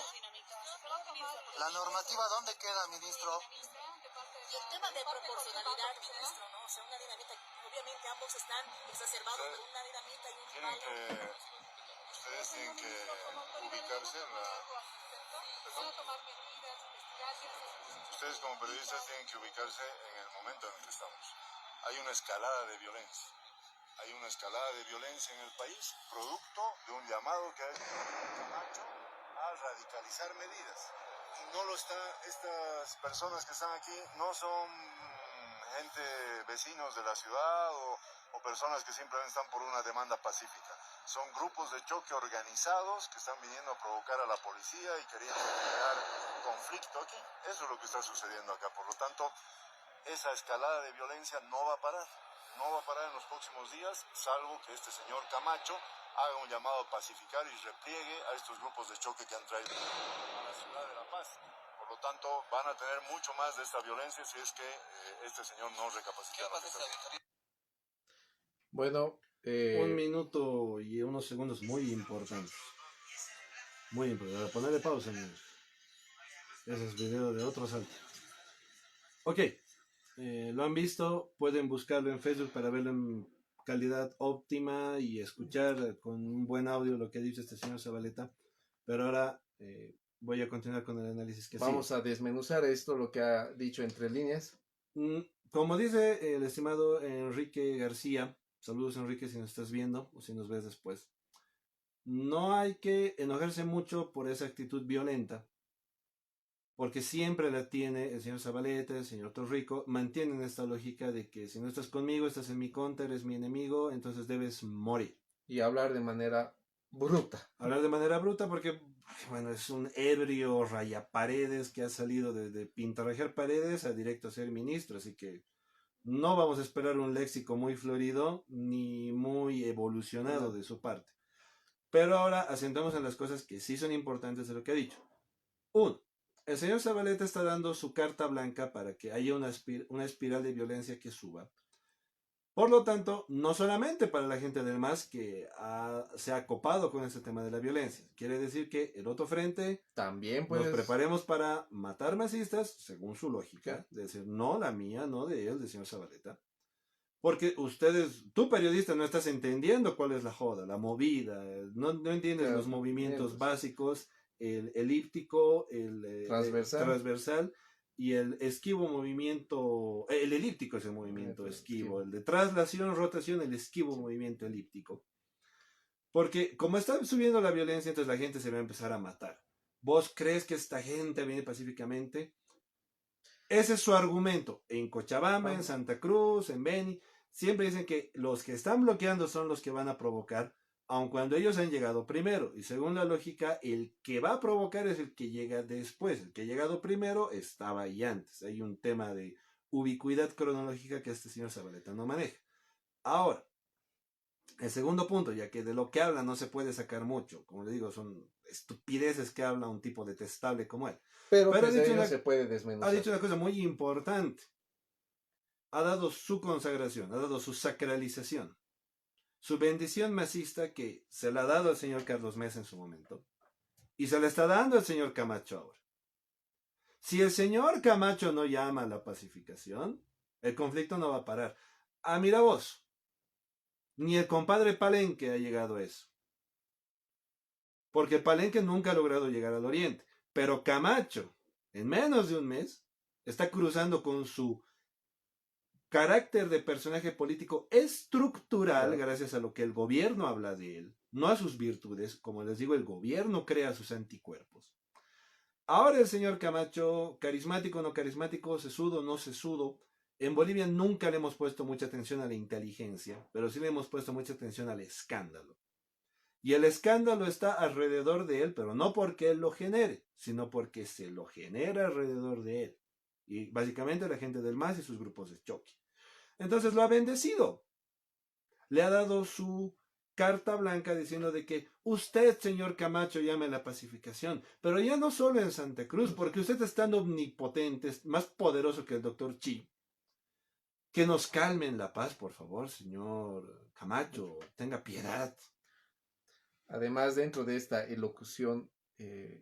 La normativa, ¿dónde queda, ministro? Y el tema de proporcionalidad, ministro, ¿no? O sea, una dinamita, obviamente ambos están exacerbados por una dinamita y un palo. Ustedes tienen que ubicarse en la... ¿Perdón? Ustedes como periodistas tienen que ubicarse en el momento en el que estamos. Hay una escalada de violencia. Hay una escalada de violencia en el país, producto de un llamado que ha hecho Camacho a radicalizar medidas. Y no lo está, estas personas que están aquí no son gente, vecinos de la ciudad o personas que simplemente están por una demanda pacífica. Son grupos de choque organizados que están viniendo a provocar a la policía y queriendo crear conflicto aquí. Eso es lo que está sucediendo acá. Por lo tanto, esa escalada de violencia no va a parar. no va a parar en los próximos días, salvo que este señor Camacho haga un llamado a pacificar y repliegue a estos grupos de choque que han traído a la ciudad de La Paz. Por lo tanto, van a tener mucho más de esta violencia si es que este señor no recapacita. Bueno, Un minuto y unos segundos muy importantes. Muy importante. Ponerle pausa, amigos. Ese es video de otro salto. Ok. Lo han visto. Pueden buscarlo en Facebook para verlo en calidad óptima y escuchar con un buen audio lo que ha dicho este señor Zabaleta. Pero ahora voy a continuar con el análisis que vamos sigue. a desmenuzar esto, lo que ha dicho entre líneas. Como dice el estimado Enrique García, saludos Enrique si nos estás viendo o si nos ves después, no hay que enojarse mucho por esa actitud violenta, porque siempre la tiene el señor Zabaleta, el señor Torrico, mantienen esta lógica de que si no estás conmigo, estás en mi contra, eres mi enemigo, entonces debes morir. Y hablar de manera bruta. Hablar de manera bruta porque, bueno, es un ebrio rayaparedes que ha salido de pintarrajear paredes a directo a ser ministro, así que no vamos a esperar un léxico muy florido ni muy evolucionado de su parte. Pero ahora asentamos en las cosas que sí son importantes de lo que ha dicho. Uno, el señor Zabaleta está dando su carta blanca para que haya una espiral de violencia que suba. Por lo tanto, no solamente para la gente del MAS que se ha copado con este tema de la violencia. Quiere decir que el otro frente También nos preparemos para matar masistas, según su lógica. De decir, no la mía, no de él, del señor Zabaleta. Porque tú periodista, no estás entendiendo cuál es la joda, la movida, no entiendes los movimientos básicos, el elíptico, el transversal y el esquivo movimiento, el elíptico es el movimiento esquivo, el de traslación, rotación, el esquivo movimiento elíptico. Porque como está subiendo la violencia, entonces la gente se va a empezar a matar. ¿Vos crees que esta gente viene pacíficamente? Ese es su argumento. En Cochabamba, en Santa Cruz, en Beni, siempre dicen que los que están bloqueando son los que van a provocar, aun cuando ellos han llegado primero. Y según la lógica, el que va a provocar es el que llega después. El que ha llegado primero estaba ahí antes. Hay un tema de ubicuidad cronológica que este señor Zabaleta no maneja. Ahora, el segundo punto, ya que de lo que habla no se puede sacar mucho. Como le digo, son estupideces que habla un tipo detestable como él. Pero se puede desmenuzar. Ha dicho una cosa muy importante. Ha dado su consagración, ha dado su sacralización, su bendición masista que se la ha dado al señor Carlos Mesa en su momento y se la está dando al señor Camacho ahora. Si el señor Camacho no llama a la pacificación, el conflicto no va a parar. Ah, mira vos, ni el compadre Palenque ha llegado a eso. Porque Palenque nunca ha logrado llegar al oriente. Pero Camacho, en menos de un mes, está cruzando con su carácter de personaje político estructural, gracias a lo que el gobierno habla de él, no a sus virtudes. Como les digo, el gobierno crea sus anticuerpos. Ahora el señor Camacho, carismático, no carismático, sesudo, no sesudo. En Bolivia nunca le hemos puesto mucha atención a la inteligencia, pero sí le hemos puesto mucha atención al escándalo. Y el escándalo está alrededor de él, pero no porque él lo genere, sino porque se lo genera alrededor de él. Y básicamente la gente del MAS y sus grupos de choque. Entonces lo ha bendecido. Le ha dado su carta blanca diciendo de que usted, señor Camacho, llame a la pacificación. Pero ya no solo en Santa Cruz, porque usted es tan omnipotente, es más poderoso que el doctor Chi. Que nos calme en La Paz, por favor, señor Camacho. Tenga piedad. Además, dentro de esta elocución,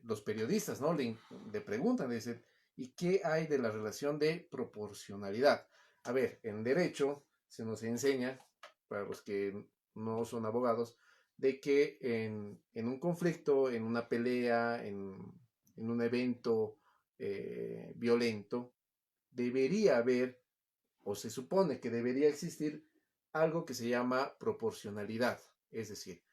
los periodistas, ¿no? le preguntan, le dicen, ¿y qué hay de la relación de proporcionalidad? A ver, en derecho se nos enseña, para los que no son abogados, de que en un conflicto, en una pelea, en un evento violento, debería haber, o se supone que debería existir, algo que se llama proporcionalidad. Es decir,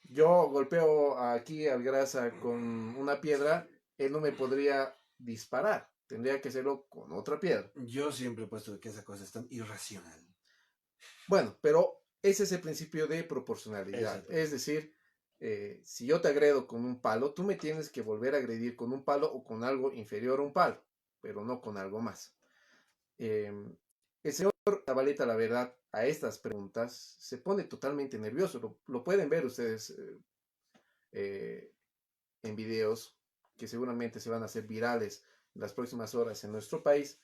yo golpeo aquí al Grasa con una piedra, él no me podría disparar. Tendría que hacerlo con otra piedra. Yo siempre he puesto que esa cosa es tan irracional. Bueno, pero ese es el principio de proporcionalidad. Exacto. Es decir, si yo te agredo con un palo, tú me tienes que volver a agredir con un palo o con algo inferior a un palo, pero no con algo más. El señor Zabaleta, la verdad, a estas preguntas se pone totalmente nervioso. Lo pueden ver ustedes eh, en videos que seguramente se van a hacer virales en las próximas horas en nuestro país.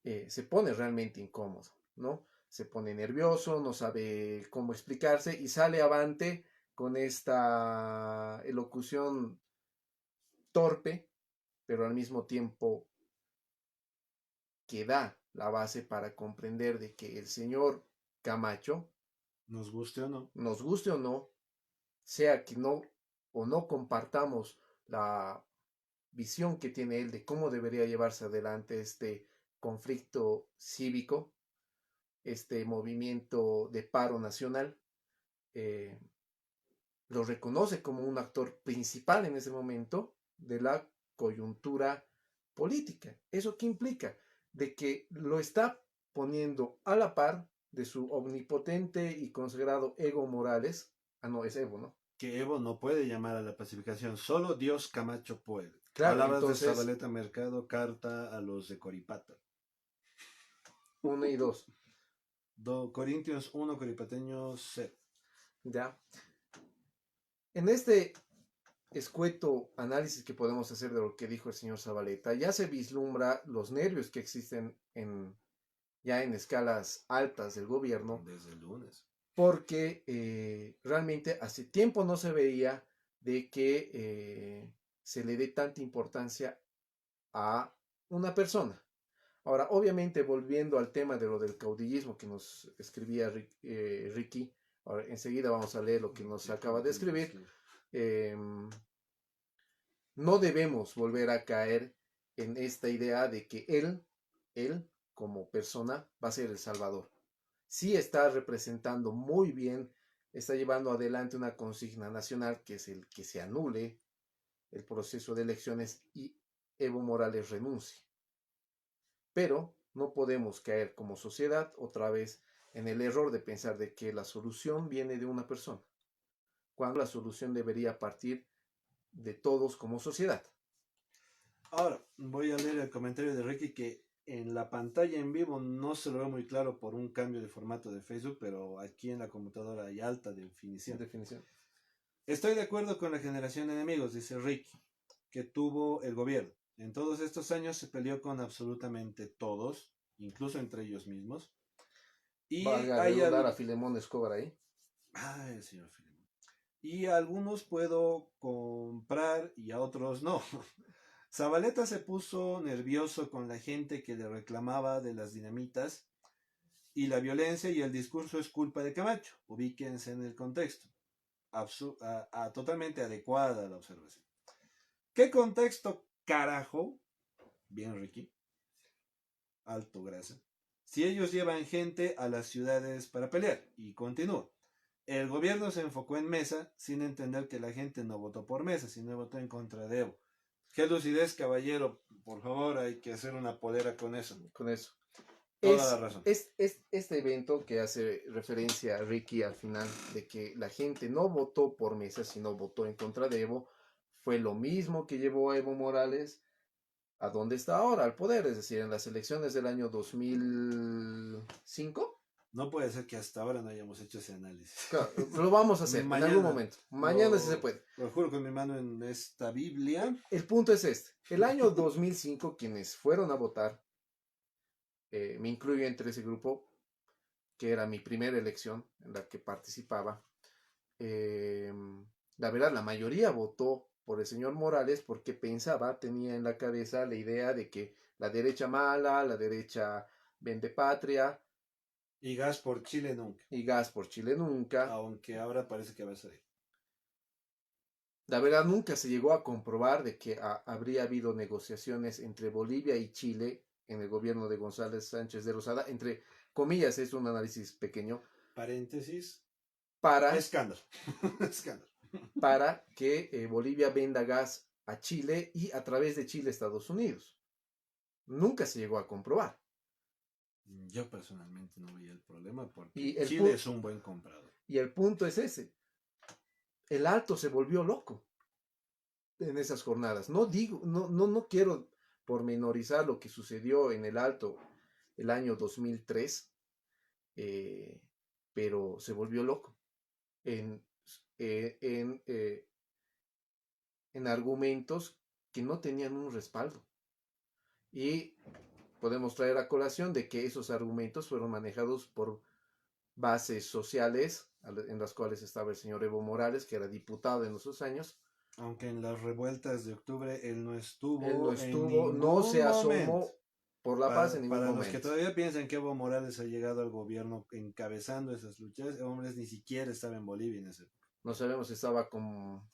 Se pone realmente incómodo, ¿no? Se pone nervioso, no sabe cómo explicarse y sale avante con esta elocución torpe, pero al mismo tiempo que da la base para comprender de que el señor Camacho, Nos guste o no. nos guste o no, sea que no o no compartamos la visión que tiene él de cómo debería llevarse adelante este conflicto cívico, este movimiento de paro nacional, eh, lo reconoce como un actor principal en ese momento de la coyuntura política. ¿Eso qué implica? De que lo está poniendo a la par de su omnipotente y consagrado Evo Morales. Ah, no, es Evo, ¿no? Que Evo no puede llamar a la pacificación, solo Dios Camacho puede. Claro, Palabras entonces, de Zabaleta Mercado, carta a los de Coripata. 1 y 2. Corintios 1, Coripateños 0. ¿Ya? En este escueto análisis que podemos hacer de lo que dijo el señor Zabaleta, ya se vislumbra los nervios que existen ya en escalas altas del gobierno, Desde el lunes. porque realmente hace tiempo no se veía de que se le dé tanta importancia a una persona. Ahora, obviamente, volviendo al tema de lo del caudillismo que nos escribía Ricky, ahora enseguida vamos a leer lo que nos acaba de escribir. No debemos volver a caer en esta idea de que él como persona va a ser el salvador. Sí está representando muy bien, está llevando adelante una consigna nacional que es el que se anule el proceso de elecciones y Evo Morales renuncie. Pero no podemos caer como sociedad otra vez en el error de pensar de que la solución viene de una persona, cuando la solución debería partir de todos como sociedad. Ahora, voy a leer el comentario de Ricky que en la pantalla en vivo no se lo ve muy claro por un cambio de formato de Facebook, pero aquí en la computadora hay alta definición. Estoy de acuerdo con la generación de enemigos, dice Ricky, que tuvo el gobierno. En todos estos años se peleó con absolutamente todos, incluso entre ellos mismos. Y Valga hay redundar a Filemón Escobar ahí. Ay, el señor Filemón. Y a algunos puedo comprar y a otros no. Zabaleta se puso nervioso con la gente que le reclamaba de las dinamitas y la violencia, y el discurso es culpa de Camacho. Ubíquense en el contexto. Totalmente adecuada la observación. ¿Qué contexto, carajo? Bien, Ricky. Alto grasa. Si ellos llevan gente a las ciudades para pelear. Y continúa. El gobierno se enfocó en Mesa sin entender que la gente no votó por Mesa, sino votó en contra de Evo. Qué lucidez, caballero. Por favor, hay que hacer una polera con eso. Con eso. Toda la razón. Este evento que hace referencia a Ricky al final, de que la gente no votó por Mesa, sino votó en contra de Evo, fue lo mismo que llevó a Evo Morales a donde está ahora, al poder, es decir, en las elecciones del año 2005. No puede ser que hasta ahora no hayamos hecho ese análisis. Claro, lo vamos a hacer en algún momento. Mañana sí se puede. Lo juro con mi mano en esta Biblia. El punto es este. El año 2005, quienes fueron a votar, me incluyo entre ese grupo, que era mi primera elección en la que participaba. La verdad, la mayoría votó por el señor Morales porque tenía en la cabeza la idea de que la derecha mala, la derecha vende patria. Y gas por Chile nunca. Y gas por Chile nunca. Aunque ahora parece que va a salir. La verdad, nunca se llegó a comprobar de que habría habido negociaciones entre Bolivia y Chile en el gobierno de González Sánchez de Rosada. Entre comillas, es un análisis pequeño. Paréntesis. Para escándalo. Escándalo. Para que Bolivia venda gas a Chile y a través de Chile a Estados Unidos. Nunca se llegó a comprobar. Yo personalmente no veía el problema porque Y Chile es un buen comprador. Y el punto es ese. El Alto se volvió loco en esas jornadas. No quiero pormenorizar lo que sucedió en el Alto el año 2003, pero se volvió loco en, eh, en, eh, en argumentos que no tenían un respaldo. Y podemos traer a colación de que esos argumentos fueron manejados por bases sociales en las cuales estaba el señor Evo Morales, que era diputado en esos años. Aunque en las revueltas de octubre él no Él no estuvo en estuvo, no ningún se momento. asomó por la paz en ningún Para los que momento. todavía piensan que Evo Morales ha llegado al gobierno encabezando esas luchas, Evo Morales ni siquiera estaba en Bolivia en ese época. No sabemos si estaba como...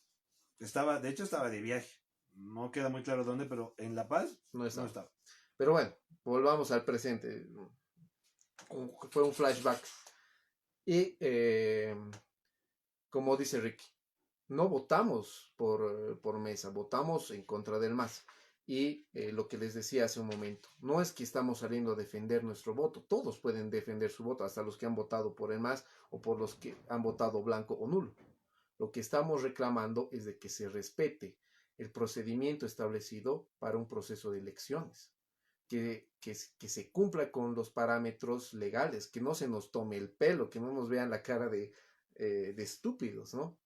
De hecho estaba de viaje. No queda muy claro dónde, pero en La Paz No estaba. no estaba. Pero bueno, volvamos al presente. Fue un flashback. Y como dice Ricky, no votamos por Mesa, votamos en contra del MAS. Y lo que les decía hace un momento, no es que estamos saliendo a defender nuestro voto, todos pueden defender su voto, hasta los que han votado por el MAS o por los que han votado blanco o nulo. Lo que estamos reclamando es de que se respete el procedimiento establecido para un proceso de elecciones, que se cumpla con los parámetros legales, que no se nos tome el pelo, que no nos vean la cara de estúpidos, ¿no?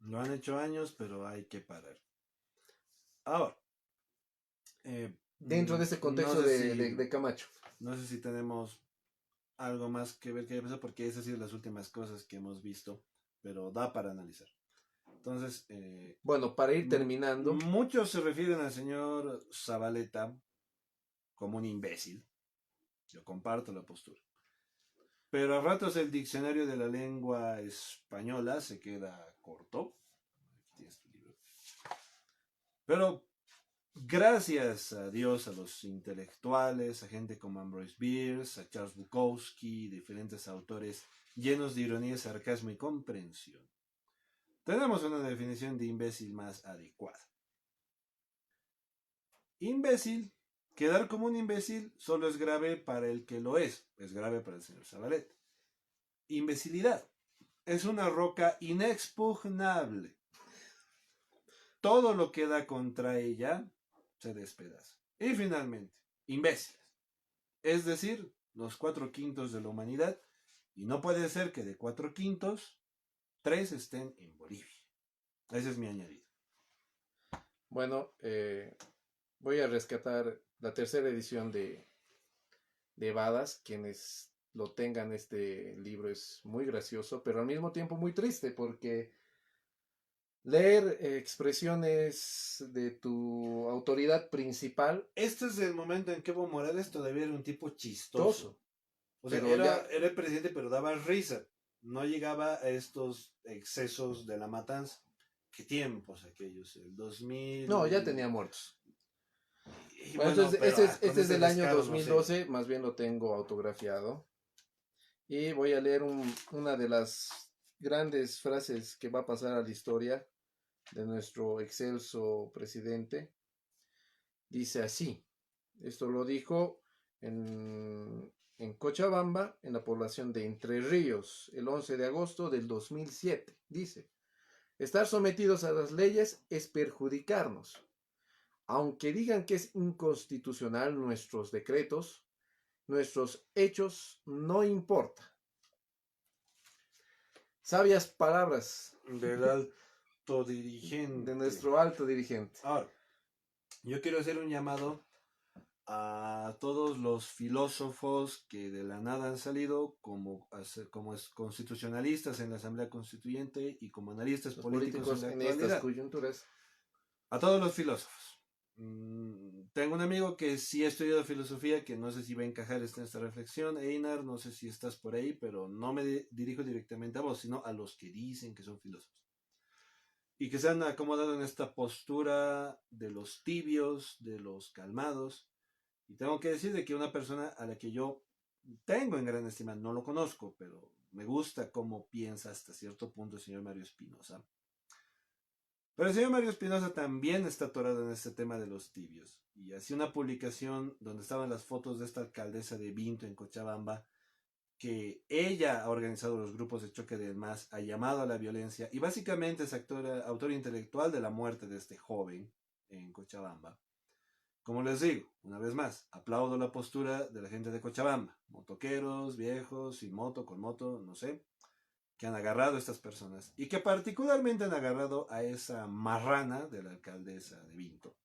Lo han hecho años, pero hay que parar. Ahora, dentro de ese contexto no sé si, de Camacho. No sé si tenemos algo más que ver que haya pasado, porque esas han sido las últimas cosas que hemos visto, pero da para analizar. Entonces, bueno, para ir terminando. Muchos se refieren al señor Zabaleta como un imbécil. Yo comparto la postura. Pero a ratos el diccionario de la lengua española se queda corto. Aquí tienes tu libro. Pero gracias a Dios, a los intelectuales, a gente como Ambrose Bierce, a Charles Bukowski, diferentes autores llenos de ironía, sarcasmo y comprensión, tenemos una definición de imbécil más adecuada. Imbécil, quedar como un imbécil solo es grave para el que lo es grave para el señor Zabaleta. Imbecilidad es una roca inexpugnable. Todo lo que da contra ella se despedaza. Y finalmente, imbéciles, es decir, los 4/5 de la humanidad, y no puede ser que de 4/5, 3 estén en Bolivia. Ese es mi añadido. Bueno, voy a rescatar la tercera edición de Badas. Quienes lo tengan, este libro es muy gracioso, pero al mismo tiempo muy triste, porque leer expresiones de tu autoridad principal. Este es el momento en que Evo Morales todavía era un tipo chistoso. O sea, era el presidente, pero daba risa. No llegaba a estos excesos de la matanza. ¿Qué tiempos aquellos? El 2000. No, ya tenía muertos. Bueno, este es del año 2012, no sé. Más bien lo tengo autografiado. Y voy a leer una de las grandes frases que va a pasar a la historia de nuestro excelso presidente. Dice así, esto lo dijo en Cochabamba, en la población de Entre Ríos, el 11 de agosto del 2007. Dice, estar sometidos a las leyes es perjudicarnos. Aunque digan que es inconstitucional nuestros decretos, nuestros hechos no importa. Sabias palabras del alto dirigente. De nuestro alto dirigente. Ahora, yo quiero hacer un llamado a todos los filósofos que de la nada han salido como constitucionalistas en la Asamblea Constituyente y como analistas políticos en estas coyunturas. A todos los filósofos. Tengo un amigo que sí ha estudiado filosofía, que no sé si va a encajar en esta reflexión. Einar, no sé si estás por ahí, pero no me dirijo directamente a vos, sino a los que dicen que son filósofos. Y que se han acomodado en esta postura de los tibios, de los calmados. Y tengo que decir de que una persona a la que yo tengo en gran estima, no lo conozco, pero me gusta cómo piensa hasta cierto punto el señor Mario Espinosa. Pero el señor Mario Espinosa también está atorado en este tema de los tibios. Y hacía una publicación donde estaban las fotos de esta alcaldesa de Vinto en Cochabamba, que ella ha organizado los grupos de choque del MAS, ha llamado a la violencia y básicamente es autor intelectual de la muerte de este joven en Cochabamba, Como les digo, una vez más, aplaudo la postura de la gente de Cochabamba, motoqueros, viejos, sin moto, con moto, no sé, que han agarrado a estas personas y que particularmente han agarrado a esa marrana de la alcaldesa de Vinto.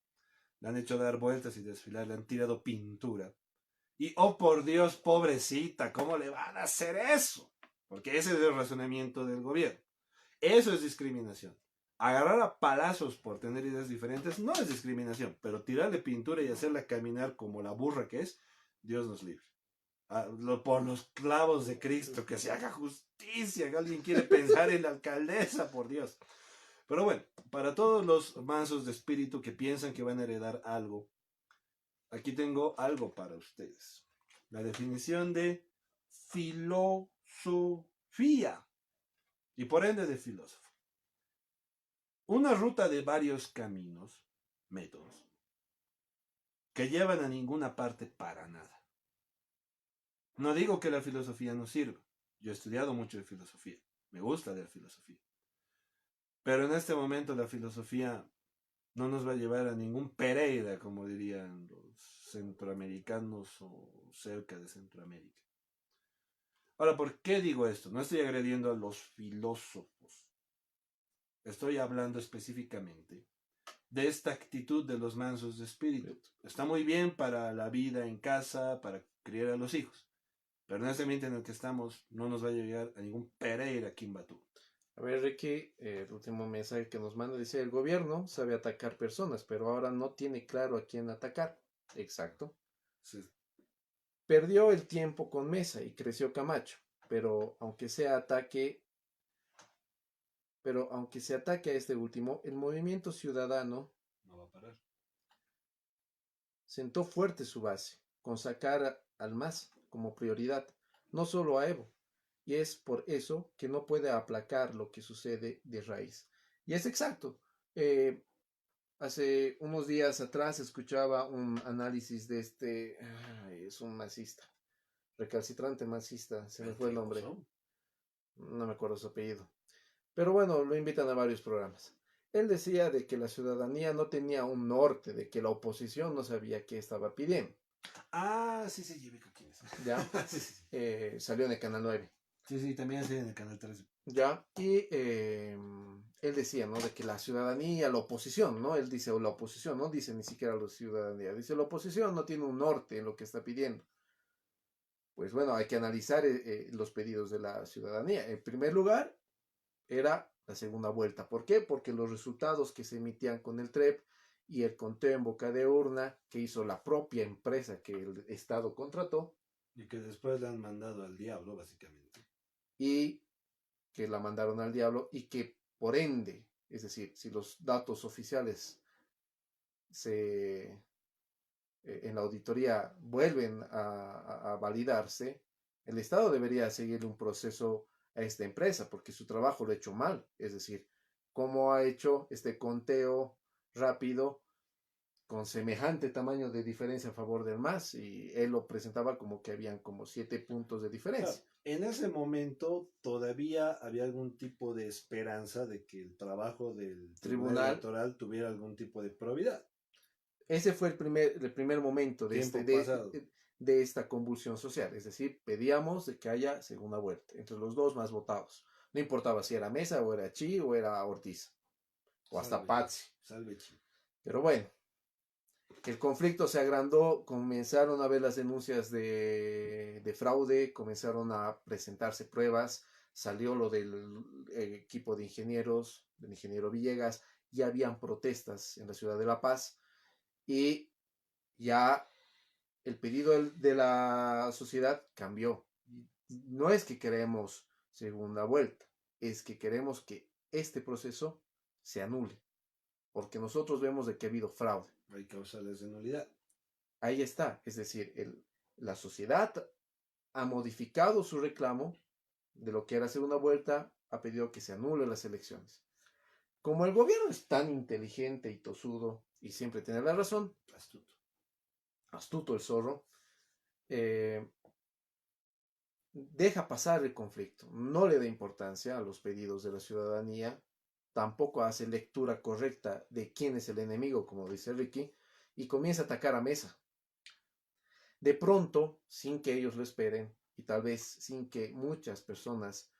Le han hecho dar vueltas y desfilar, le han tirado pintura. Y, oh por Dios, pobrecita, ¿cómo le van a hacer eso? Porque ese es el razonamiento del gobierno. Eso es discriminación. Agarrar a palazos por tener ideas diferentes no es discriminación, pero tirarle pintura y hacerla caminar como la burra que es, Dios nos libre. Por los clavos de Cristo, que se haga justicia, que alguien quiere pensar en la alcaldesa, por Dios. Pero bueno, para todos los mansos de espíritu que piensan que van a heredar algo, aquí tengo algo para ustedes. La definición de filosofía y por ende de filósofo. Una ruta de varios caminos, métodos, que llevan a ninguna parte para nada. No digo que la filosofía no sirva. Yo he estudiado mucho de filosofía. Me gusta la filosofía. Pero en este momento la filosofía no nos va a llevar a ningún Pereira, como dirían los centroamericanos o cerca de Centroamérica. Ahora, ¿por qué digo esto? No estoy agrediendo a los filósofos. Estoy hablando específicamente de esta actitud de los mansos de espíritu. Está muy bien para la vida en casa, para criar a los hijos. Pero en ese ambiente en el que estamos no nos va a llegar a ningún Pereira Kimbatú. A ver, Ricky, el último mensaje que nos manda dice, el gobierno sabe atacar personas, pero ahora no tiene claro a quién atacar. Exacto. Sí. Perdió el tiempo con Mesa y creció Camacho, pero aunque se ataque a este último, el movimiento ciudadano No va a parar. sentó fuerte su base, con sacar al MAS como prioridad, no solo a Evo, y es por eso que no puede aplacar lo que sucede de raíz. Y es exacto. Hace unos días atrás escuchaba un análisis de es un masista, recalcitrante masista, se me fue el nombre, no me acuerdo su apellido, pero bueno, lo invitan a varios programas. Él decía de que la ciudadanía no tenía un norte, de que la oposición no sabía qué estaba pidiendo. Ah, sí, sí, vi quién es. ¿Ya? Sí, sí, sí. Salió en el Canal 9. Sí, sí, también sí en el Canal 13. ¿Ya? Y él decía, ¿no? De que la ciudadanía, la oposición, ¿no? Él dice, o la oposición, no dice ni siquiera la ciudadanía, dice, la oposición no tiene un norte en lo que está pidiendo. Pues bueno, hay que analizar los pedidos de la ciudadanía. En primer lugar, era la segunda vuelta. ¿Por qué? Porque los resultados que se emitían con el TREP y el conteo en boca de urna que hizo la propia empresa que el Estado contrató. Y que después la han mandado al diablo, básicamente. Y que la mandaron al diablo y que por ende, es decir, si los datos oficiales en la auditoría vuelven a validarse, el Estado debería seguir un proceso a esta empresa porque su trabajo lo ha hecho mal. Es decir, cómo ha hecho este conteo rápido con semejante tamaño de diferencia a favor del MAS, y él lo presentaba como que habían como 7 puntos de diferencia. Claro, en ese momento todavía había algún tipo de esperanza de que el trabajo del Tribunal Electoral tuviera algún tipo de probidad. Ese fue el primer momento de esta convulsión social. Es decir, pedíamos de que haya segunda vuelta entre los dos más votados. No importaba si era Mesa o era Chi o era Ortiz o hasta Pazzi. Salve Chi. Pero bueno, el conflicto se agrandó, comenzaron a ver las denuncias de fraude, comenzaron a presentarse pruebas, salió lo del equipo de ingenieros, del ingeniero Villegas, ya habían protestas en la ciudad de La Paz y ya el pedido de la sociedad cambió. No es que queremos segunda vuelta, es que queremos que este proceso se anule, porque nosotros vemos de que ha habido fraude. Hay causales de nulidad. Ahí está, es decir, la sociedad ha modificado su reclamo de lo que era segunda vuelta, ha pedido que se anulen las elecciones. Como el gobierno es tan inteligente y tosudo y siempre tiene la razón, astuto el zorro, deja pasar el conflicto, no le da importancia a los pedidos de la ciudadanía, tampoco hace lectura correcta de quién es el enemigo, como dice Ricky, y comienza a atacar a Mesa. De pronto, sin que ellos lo esperen, y tal vez sin que muchas personas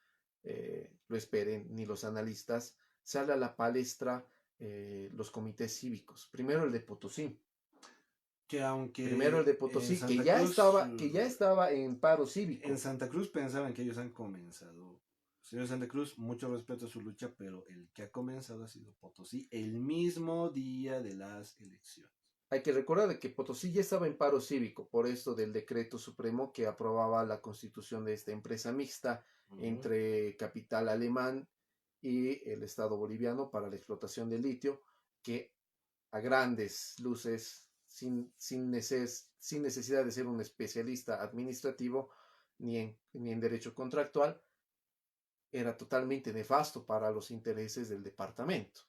lo esperen, ni los analistas, sale a la palestra los comités cívicos. Primero el de Potosí. Que aunque Primero el de en Potosí, Santa que ya Cruz, estaba en paro cívico. en Santa Cruz pensaban que ellos han comenzado. Señor Santa Cruz, mucho respeto a su lucha, pero el que ha comenzado ha sido Potosí el mismo día de las elecciones. Hay que recordar de que Potosí ya estaba en paro cívico por esto del decreto supremo que aprobaba la constitución de esta empresa mixta entre capital alemán y el Estado boliviano para la explotación del litio, que a grandes luces, sin necesidad de ser un especialista administrativo ni en derecho contractual, era totalmente nefasto para los intereses del departamento.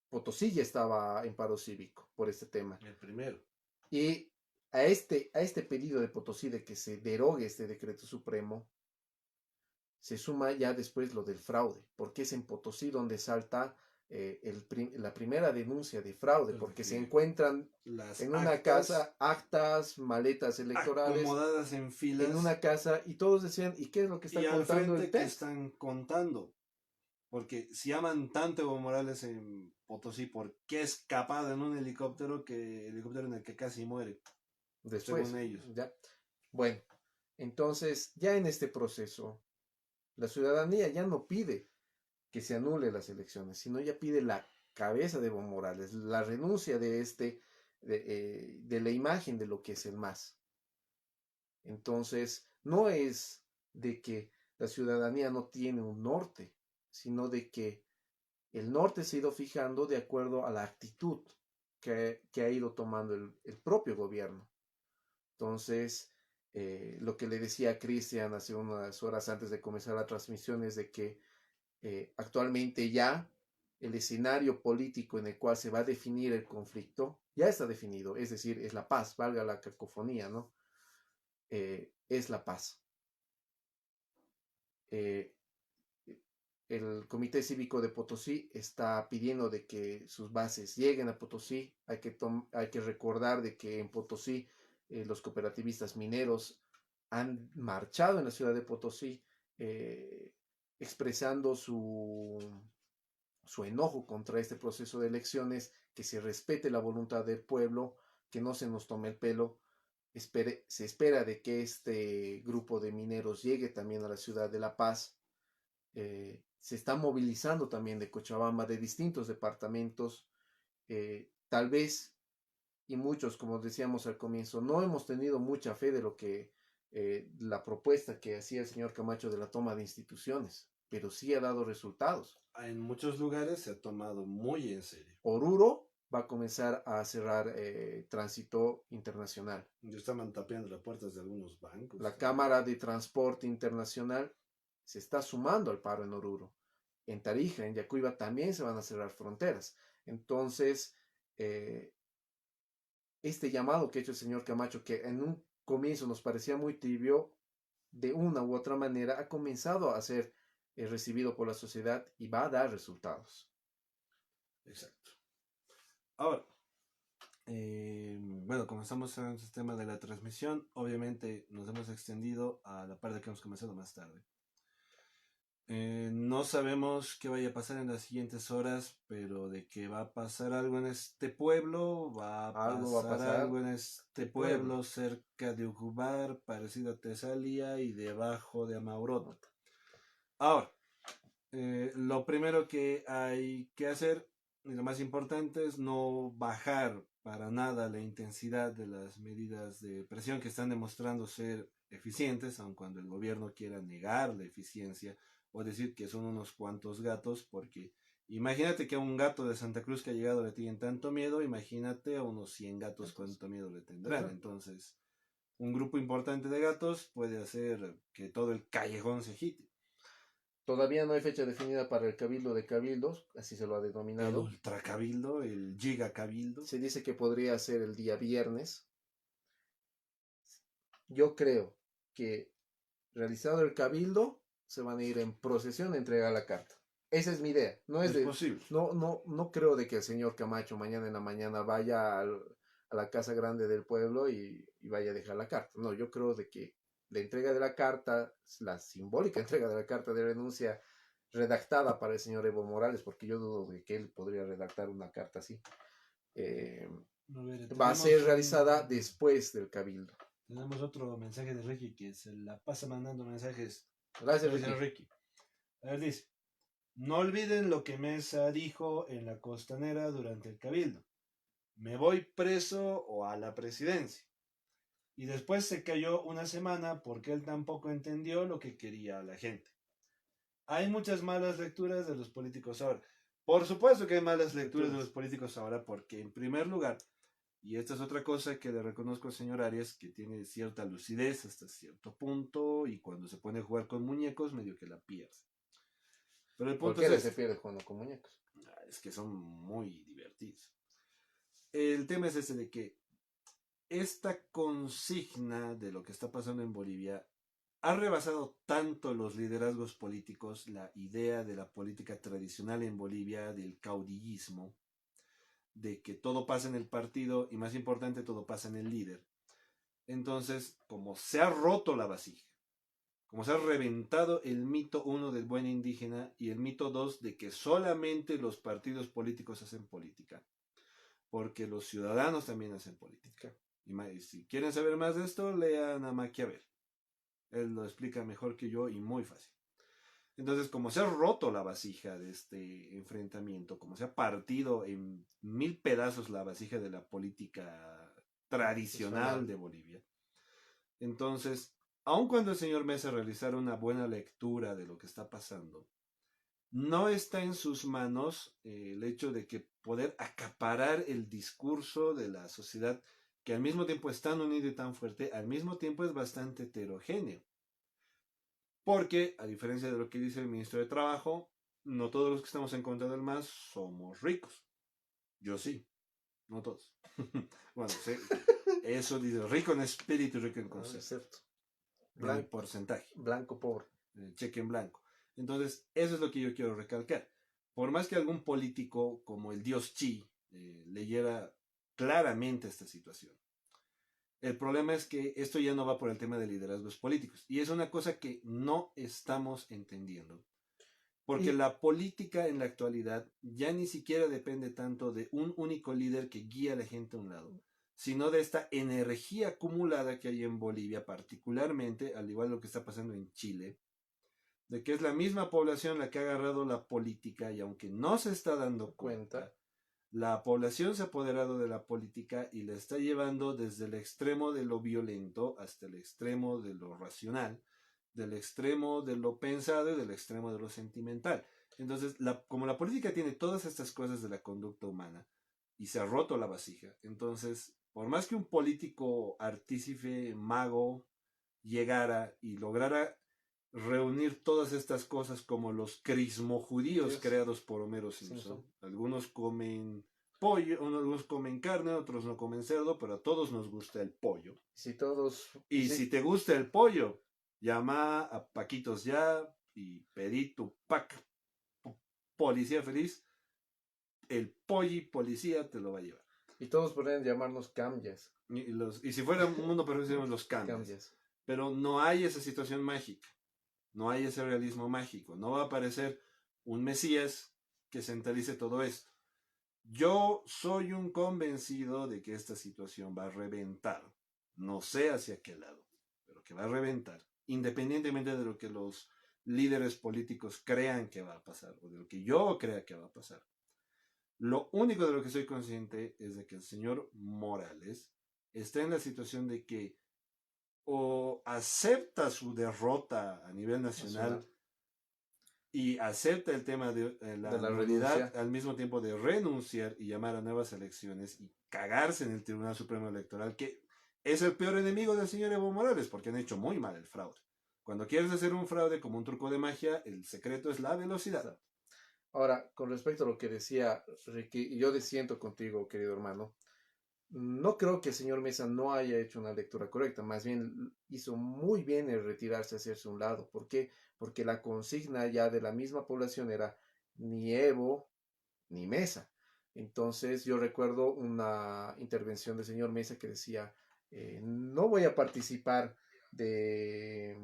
Potosí ya estaba en paro cívico por este tema. El primero. Y a este pedido de Potosí de que se derogue este decreto supremo, se suma ya después lo del fraude, porque es en Potosí donde salta la primera denuncia de fraude, porque se encuentran en una casa actas, maletas electorales, acomodadas en filas, en una casa, y todos decían, ¿y qué es lo que está y al contando frente el que test? están contando? Porque si aman tanto a Evo Morales en Potosí, ¿por qué escapado en un helicóptero en el que casi muere? Después, según ellos. ¿ya? Bueno, entonces ya en este proceso, la ciudadanía ya no pide que se anule las elecciones, sino ya pide la cabeza de Evo Morales, la renuncia de la imagen de lo que es el MAS. Entonces, no es de que la ciudadanía no tiene un norte, sino de que el norte se ha ido fijando de acuerdo a la actitud que ha ido tomando el propio gobierno. Entonces, lo que le decía a Cristian hace unas horas antes de comenzar la transmisión es de que actualmente ya el escenario político en el cual se va a definir el conflicto ya está definido, es decir, es la paz, valga la cacofonía, ¿no? Es la paz. El Comité Cívico de Potosí está pidiendo de que sus bases lleguen a Potosí. Hay que recordar de que en Potosí los cooperativistas mineros han marchado en la ciudad de Potosí expresando su enojo contra este proceso de elecciones, que se respete la voluntad del pueblo, que no se nos tome el pelo. Se espera de que este grupo de mineros llegue también a la ciudad de La Paz. Se está movilizando también de Cochabamba, de distintos departamentos. Tal vez, y muchos, como decíamos al comienzo, no hemos tenido mucha fe de lo que la propuesta que hacía el señor Camacho de la toma de instituciones, pero sí ha dado resultados. En muchos lugares se ha tomado muy en serio. Oruro va a comenzar a cerrar tránsito internacional. Ya estaban tapeando las puertas de algunos bancos. La Cámara de Transporte Internacional se está sumando al paro en Oruro. En Tarija, en Yacuiba también se van a cerrar fronteras. Entonces, este llamado que ha hecho el señor Camacho, que en un comienzo nos parecía muy tibio, de una u otra manera ha comenzado a ser recibido por la sociedad y va a dar resultados. Exacto. Ahora, bueno, comenzamos en el tema de la transmisión. Obviamente nos hemos extendido a la parte que hemos comenzado más tarde. No sabemos qué vaya a pasar en las siguientes horas, pero de que va a pasar algo en este pueblo, va a pasar algo en este pueblo cerca de Ucubar, parecido a Tesalia y debajo de Amaurot. Ahora, lo primero que hay que hacer, y lo más importante, es no bajar para nada la intensidad de las medidas de presión que están demostrando ser eficientes, aun cuando el gobierno quiera negar la eficiencia o decir que son unos cuantos gatos, porque imagínate que a un gato de Santa Cruz que ha llegado le tienen tanto miedo, imagínate a unos 100 gatos cuánto miedo le tendrán. Entonces, un grupo importante de gatos puede hacer que todo el callejón se agite. Todavía no hay fecha definida para el Cabildo de Cabildos, así se lo ha denominado. El Ultra Cabildo, el Giga Cabildo. Se dice que podría ser el día viernes. Yo creo que realizado el Cabildo, se van a ir en procesión a entregar la carta. Esa es mi idea. No es Es de, posible. no creo de que el señor Camacho mañana en la mañana vaya a la casa grande del pueblo y vaya a dejar la carta. No, yo creo de que la entrega de la carta, la simbólica entrega de la carta de renuncia redactada para el señor Evo Morales, porque yo dudo de que él podría redactar una carta así, eh, A ver, va a ser realizada un- después del cabildo. tenemos otro mensaje de Ricky que se la pasa mandando mensajes. Gracias, Gracias, Ricky. Ricky. A ver, dice: no olviden lo que Mesa dijo en la Costanera durante el Cabildo. Me voy preso o a la presidencia. Y después se cayó una semana porque él tampoco entendió lo que quería la gente. Hay muchas malas lecturas de los políticos ahora. Por supuesto que hay malas lecturas de los políticos ahora porque, en primer lugar, y esta es otra cosa que le reconozco al señor Arias, que tiene cierta lucidez hasta cierto punto y cuando se pone a jugar con muñecos medio que la pierde. Pero el ¿Por punto qué es se este. pierde jugando con muñecos? Es que son muy divertidos. El tema es ese de que esta consigna de lo que está pasando en Bolivia ha rebasado tanto los liderazgos políticos, la idea de la política tradicional en Bolivia, del caudillismo, de que todo pasa en el partido y más importante, todo pasa en el líder. Entonces, como se ha roto la vasija, como se ha reventado el mito 1 del buen indígena y el mito 2 de que solamente los partidos políticos hacen política, porque los ciudadanos también hacen política. Y si quieren saber más de esto, lean a Maquiavel. Él lo explica mejor que yo y muy fácil. Entonces, como se ha roto la vasija de este enfrentamiento, como se ha partido en 1000 pedazos la vasija de la política tradicional de Bolivia, entonces, aun cuando el señor Mesa realizara una buena lectura de lo que está pasando, no está en sus manos el hecho de que poder acaparar el discurso de la sociedad, que al mismo tiempo es tan unido y tan fuerte, al mismo tiempo es bastante heterogéneo. Porque, a diferencia de lo que dice el ministro de Trabajo, no todos los que estamos en contra del MAS somos ricos. Yo sí, no todos. Bueno, sí, eso dice, rico en espíritu y rico en concepto. En porcentaje. Blanco pobre. Cheque en blanco. Entonces, eso es lo que yo quiero recalcar. Por más que algún político como el dios Chi leyera claramente esta situación, el problema es que esto ya no va por el tema de liderazgos políticos. Y es una cosa que no estamos entendiendo. Porque la política en la actualidad ya ni siquiera depende tanto de un único líder que guía a la gente a un lado, sino de esta energía acumulada que hay en Bolivia, particularmente, al igual que lo que está pasando en Chile, de que es la misma población la que ha agarrado la política y aunque no se está dando cuenta, la población se ha apoderado de la política y la está llevando desde el extremo de lo violento hasta el extremo de lo racional, del extremo de lo pensado y del extremo de lo sentimental. Entonces, como la política tiene todas estas cosas de la conducta humana y se ha roto la vasija, entonces, por más que un político artífice, mago, llegara y lograra reunir todas estas cosas como los crismojudíos creados por Homero Simpson. Algunos comen pollo, algunos comen carne, otros no comen cerdo, pero a todos nos gusta el pollo. Si te gusta el pollo, llama a Paquitos ya y pedí tu pack policía feliz. El polli policía te lo va a llevar. Y todos podrían llamarnos cambias. Y si fuera un mundo perfecto, seríamos los cambias. Pero no hay esa situación mágica. No hay ese realismo mágico. No va a aparecer un Mesías que centralice todo esto. Yo soy un convencido de que esta situación va a reventar. No sé hacia qué lado, pero que va a reventar. Independientemente de lo que los líderes políticos crean que va a pasar o de lo que yo crea que va a pasar. Lo único de lo que soy consciente es de que el señor Morales está en la situación de que o acepta su derrota a nivel nacional y acepta el tema de la realidad al mismo tiempo de renunciar y llamar a nuevas elecciones y cagarse en el Tribunal Supremo Electoral, que es el peor enemigo del señor Evo Morales porque han hecho muy mal el fraude. Cuando quieres hacer un fraude como un truco de magia, el secreto es la velocidad. Ahora, con respecto a lo que decía Ricky, y yo disiento contigo, querido hermano, no creo que el señor Mesa no haya hecho una lectura correcta, más bien hizo muy bien en retirarse, hacerse a un lado. ¿Por qué? Porque la consigna ya de la misma población era ni Evo, ni Mesa. Entonces yo recuerdo una intervención del señor Mesa que decía, no voy a participar de,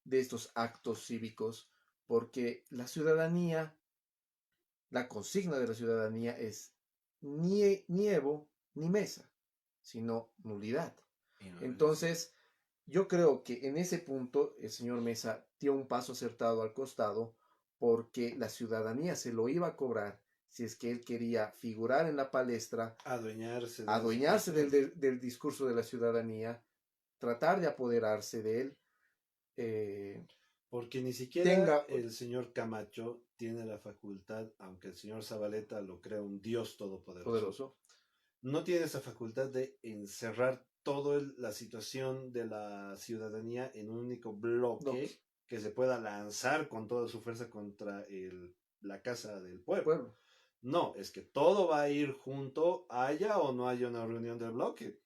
de estos actos cívicos porque la ciudadanía, la consigna de la ciudadanía es ni Evo ni Mesa, sino nulidad. Entonces, yo creo que en ese punto el señor Mesa dio un paso acertado al costado porque la ciudadanía se lo iba a cobrar si es que él quería figurar en la palestra, adueñarse del discurso de la ciudadanía, tratar de apoderarse de él. Porque ni siquiera el señor Camacho tiene la facultad, aunque el señor Zabaleta lo crea un Dios todopoderoso, no tiene esa facultad de encerrar toda la situación de la ciudadanía en un único bloque que se pueda lanzar con toda su fuerza contra la casa del pueblo. No, es que todo va a ir junto, haya o no haya una reunión del bloque.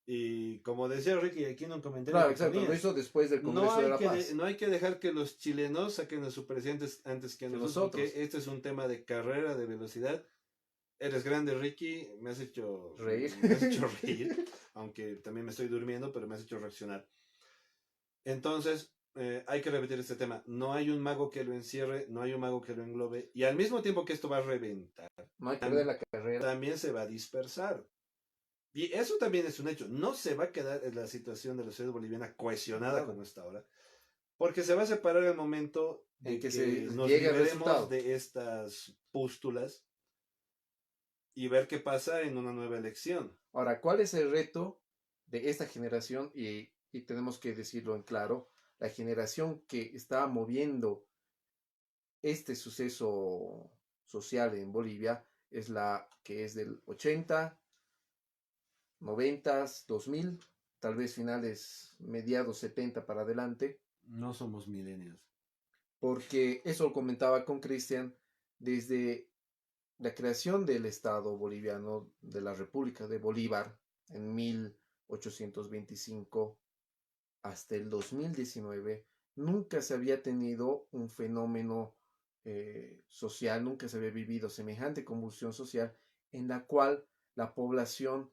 Y como decía Ricky aquí en un comentario, claro, exacto, lo hizo después del Congreso de la Paz. No hay que dejar que los chilenos saquen a su presidente antes que nosotros, porque este es un tema de carrera, de velocidad. Eres grande, Ricky, me has hecho reír, aunque también me estoy durmiendo, pero me has hecho reaccionar. Entonces, hay que repetir este tema. No hay un mago que lo encierre, no hay un mago que lo englobe, y al mismo tiempo que esto va a reventar, no hay que perder la carrera, también se va a dispersar. Y eso también es un hecho. No se va a quedar en la situación de la sociedad boliviana cohesionada como está ahora, porque se va a separar el momento de que nos liberemos de estas pústulas y ver qué pasa en una nueva elección. Ahora, ¿cuál es el reto de esta generación? Y tenemos que decirlo en claro, la generación que está moviendo este suceso social en Bolivia es la que es del 80, 90, 2000, tal vez finales, mediados 70 para adelante. No somos millennials. Porque eso lo comentaba con Cristian, desde la creación del Estado boliviano, de la República de Bolívar, en 1825 hasta el 2019, nunca se había tenido un fenómeno social, nunca se había vivido semejante convulsión social en la cual la población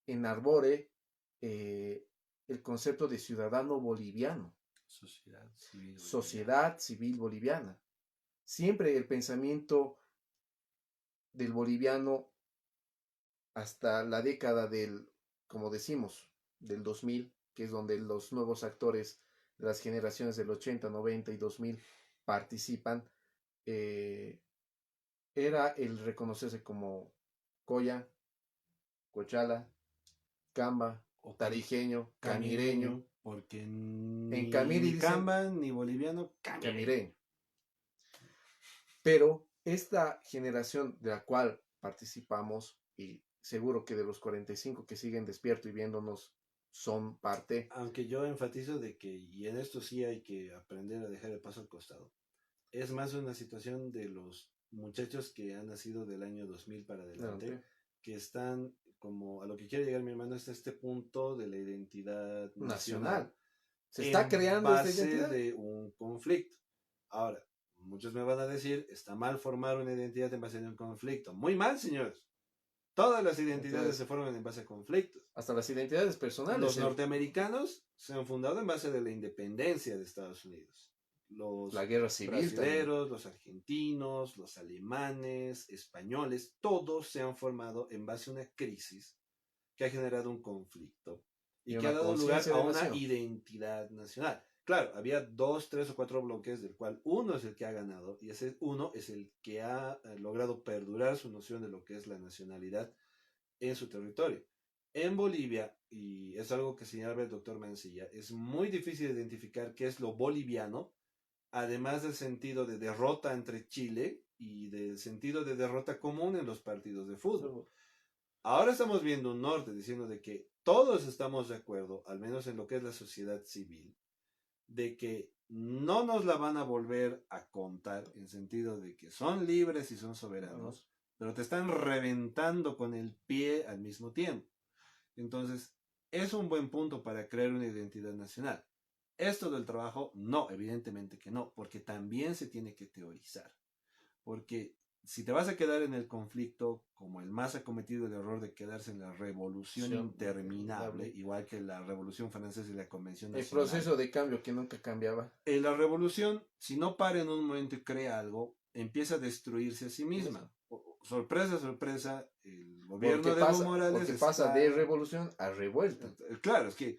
enarbore el concepto de ciudadano boliviano. Sociedad civil boliviana. Siempre el pensamiento del boliviano hasta la década del, como decimos, del 2000, que es donde los nuevos actores de las generaciones del 80, 90 y 2000 participan, era el reconocerse como Coya, Cochala, Camba, Tarijeño, Camireño, porque en Camiri ni Camba ni boliviano, Camireño. Pero esta generación de la cual participamos, y seguro que de los 45 que siguen despierto y viéndonos son parte. Aunque yo enfatizo de que, y en esto sí hay que aprender a dejar el paso al costado, es más una situación de los muchachos que han nacido del año 2000 para adelante, que están, como a lo que quiere llegar mi hermano, hasta este punto de la identidad nacional. Se está creando esta identidad de un conflicto. Ahora, muchos me van a decir, está mal formar una identidad en base a un conflicto. Muy mal, señores. Todas las identidades se forman en base a conflictos. Hasta las identidades personales. Los norteamericanos se han fundado en base de la independencia de Estados Unidos. La guerra civil brasileros, los argentinos, los alemanes, españoles, todos se han formado en base a una crisis que ha generado un conflicto y que ha dado lugar a una identidad nacional. Claro, había 2, 3 o 4 bloques, del cual uno es el que ha ganado, y ese uno es el que ha logrado perdurar su noción de lo que es la nacionalidad en su territorio. En Bolivia, y es algo que señala el doctor Mancilla, es muy difícil identificar qué es lo boliviano, además del sentido de derrota entre Chile y del sentido de derrota común en los partidos de fútbol. Ahora estamos viendo un norte diciendo de que todos estamos de acuerdo, al menos en lo que es la sociedad civil, de que no nos la van a volver a contar en sentido de que son libres y son soberanos, pero te están reventando con el pie al mismo tiempo. Entonces, es un buen punto para crear una identidad nacional. Esto del trabajo, no, evidentemente que no, porque también se tiene que teorizar. Porque si te vas a quedar en el conflicto, como el MAS ha cometido el error de quedarse en la revolución Sí, interminable, interminable. igual que la Revolución Francesa y la Convención El Nacional. proceso de cambio que nunca cambiaba. La revolución, si no para en un momento y crea algo, empieza a destruirse a sí misma. Sorpresa, sorpresa, el gobierno de Evo Morales porque pasa está... de revolución a revuelta. Claro, es que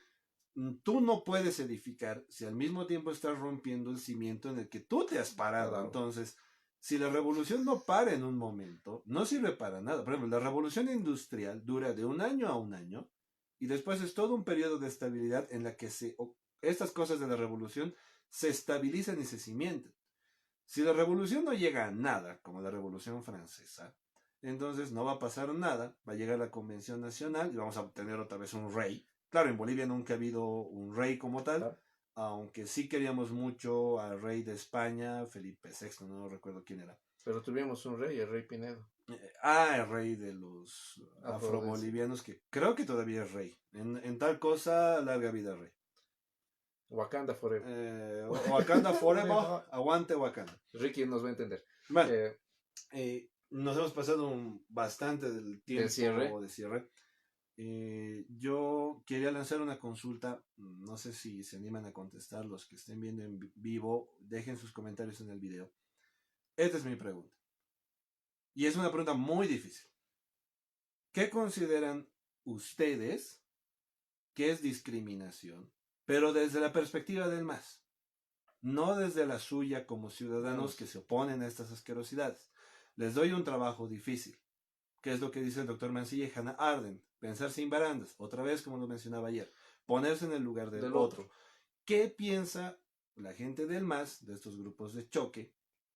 tú no puedes edificar si al mismo tiempo estás rompiendo el cimiento en el que tú te has parado. Parado. Entonces, si la revolución no para en un momento, no sirve para nada. Por ejemplo, la revolución industrial dura de 1 año a 1 año y después es todo un periodo de estabilidad en la que estas cosas de la revolución se estabilizan y se cimientan. Si la revolución no llega a nada, como la Revolución Francesa, entonces no va a pasar nada, va a llegar la Convención Nacional y vamos a obtener otra vez un rey. Claro, en Bolivia nunca ha habido un rey como tal, Claro. aunque sí queríamos mucho al rey de España, Felipe VI, no recuerdo quién era. Pero tuvimos un rey, el rey Pinedo. El rey de los afrobolivianos, que creo que todavía es rey. En tal cosa, larga vida rey. Wakanda Forever. Wakanda Forever, aguante Wakanda. Ricky nos va a entender. Bueno, nos hemos pasado bastante del tiempo de cierre. Yo quería lanzar una consulta, no sé si se animan a contestar los que estén viendo en vivo, dejen sus comentarios en el video. Esta es mi pregunta. Y es una pregunta muy difícil. ¿Qué consideran ustedes que es discriminación? Pero desde la perspectiva del MAS. No desde la suya como ciudadanos que se oponen a estas asquerosidades. Les doy un trabajo difícil. ¿Qué es lo que dice el doctor Mancilla y Hannah Arendt? Pensar sin barandas. Otra vez, como lo mencionaba ayer. Ponerse en el lugar del otro. ¿Qué piensa la gente del MAS, de estos grupos de choque?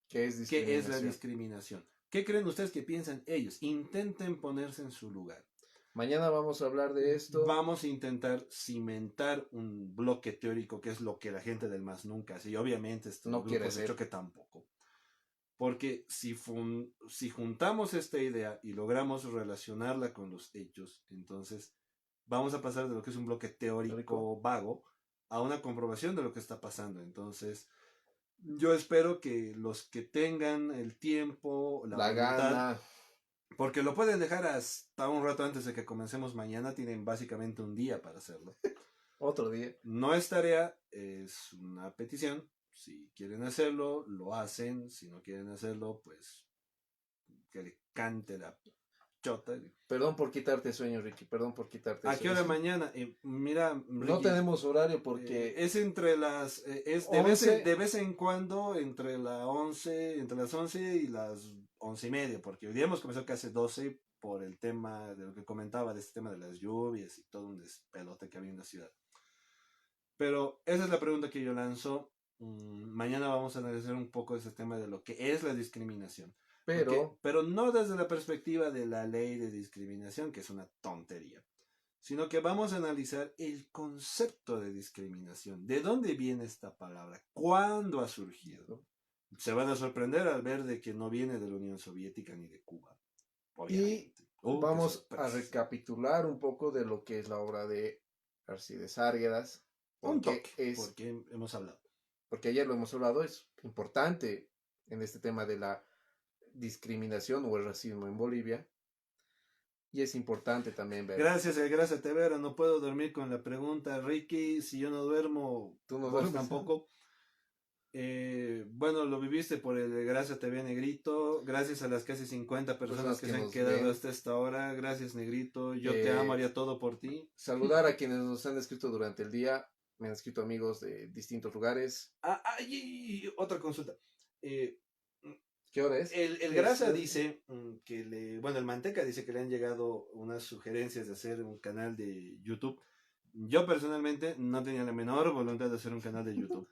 ¿Qué es la discriminación? ¿Qué creen ustedes que piensan ellos? Intenten ponerse en su lugar. Mañana vamos a hablar de esto. Vamos a intentar cimentar un bloque teórico, que es lo que la gente del MAS nunca hace. Y obviamente estos no grupos de choque tampoco. Porque si juntamos esta idea y logramos relacionarla con los hechos, entonces vamos a pasar de lo que es un bloque teórico vago a una comprobación de lo que está pasando. Entonces, yo espero que los que tengan el tiempo, la voluntad, gana, porque lo pueden dejar hasta un rato antes de que comencemos mañana, tienen básicamente un día para hacerlo. Otro día. No es tarea, es una petición. Si quieren hacerlo, lo hacen. Si no quieren hacerlo, pues que le cante la chota. Perdón por quitarte sueño, Ricky. Perdón por quitarte sueño. ¿A qué hora mañana? Mira, Ricky, no tenemos horario porque es entre las es de vez en cuando entre las 11 y las 11:30, porque hoy día hemos comenzado casi 12 por el tema de lo que comentaba, de este tema de las lluvias y todo un despelote que había en la ciudad. Pero esa es la pregunta que yo lanzo. Mañana vamos a analizar un poco ese tema de lo que es la discriminación. Pero no desde la perspectiva de la ley de discriminación, que es una tontería, sino que vamos a analizar el concepto de discriminación. ¿De dónde viene esta palabra? ¿Cuándo ha surgido? Se van a sorprender al ver de que no viene de la Unión Soviética ni de Cuba. Obviamente. Y vamos a recapitular un poco de lo que es la obra de Alcides Árguedas. Porque hemos hablado. Porque ayer lo hemos hablado, es importante en este tema de la discriminación o el racismo en Bolivia. Y es importante también ver. Gracias, Tevera. No puedo dormir con la pregunta, Ricky. Si yo no duermo, tú no duermes tampoco. Bueno, lo viviste por el Gracias TV Negrito. Gracias a las casi 50 personas que se han quedado hasta esta hora. Gracias, Negrito. Yo te amo, haría todo por ti. Saludar a quienes nos han escrito durante el día. Me han escrito amigos de distintos lugares. Y otra consulta. ¿Qué hora es? El Grasa dice que el Manteca dice que le han llegado unas sugerencias de hacer un canal de YouTube. Yo personalmente no tenía la menor voluntad de hacer un canal de YouTube.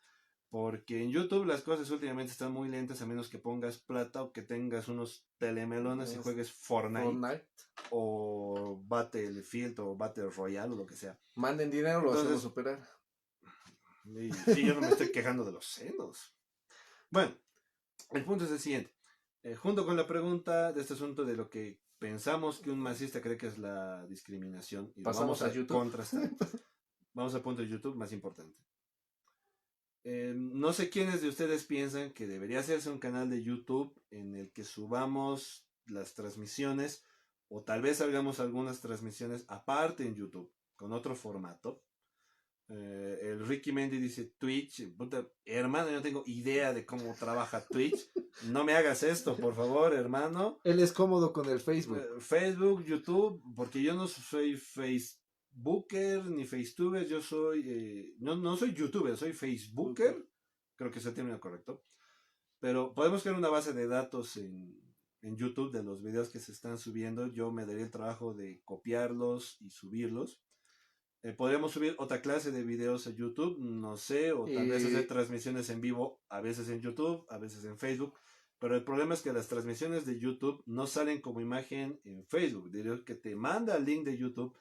Porque en YouTube las cosas últimamente están muy lentas, a menos que pongas plata o que tengas unos telemelones y juegues Fortnite. O Battlefield o Battle Royale o lo que sea. Manden dinero, lo hacemos superar. Sí, yo no me estoy quejando de los senos. Bueno, el punto es el siguiente. Junto con la pregunta de este asunto de lo que pensamos que un masista cree que es la discriminación, y pasamos a YouTube. Contrastar. Vamos al punto de YouTube más importante. No sé quiénes de ustedes piensan que debería hacerse un canal de YouTube en el que subamos las transmisiones o tal vez hagamos algunas transmisiones aparte en YouTube con otro formato. El Ricky Mendy dice Twitch. Puta, hermano, yo no tengo idea de cómo trabaja Twitch. No me hagas esto, por favor, hermano. Él es cómodo con el Facebook. Facebook, YouTube, porque yo no soy Facebooker ni Facetuber, yo soy, no soy YouTuber, soy Facebooker, creo que es el término correcto. Pero podemos crear una base de datos en YouTube de los videos que se están subiendo. Yo me daría el trabajo de copiarlos y subirlos. Podríamos subir otra clase de videos a YouTube, no sé, o tal vez hacer transmisiones en vivo, a veces en YouTube, a veces en Facebook. Pero el problema es que las transmisiones de YouTube no salen como imagen en Facebook. Diría que te manda el link de YouTube.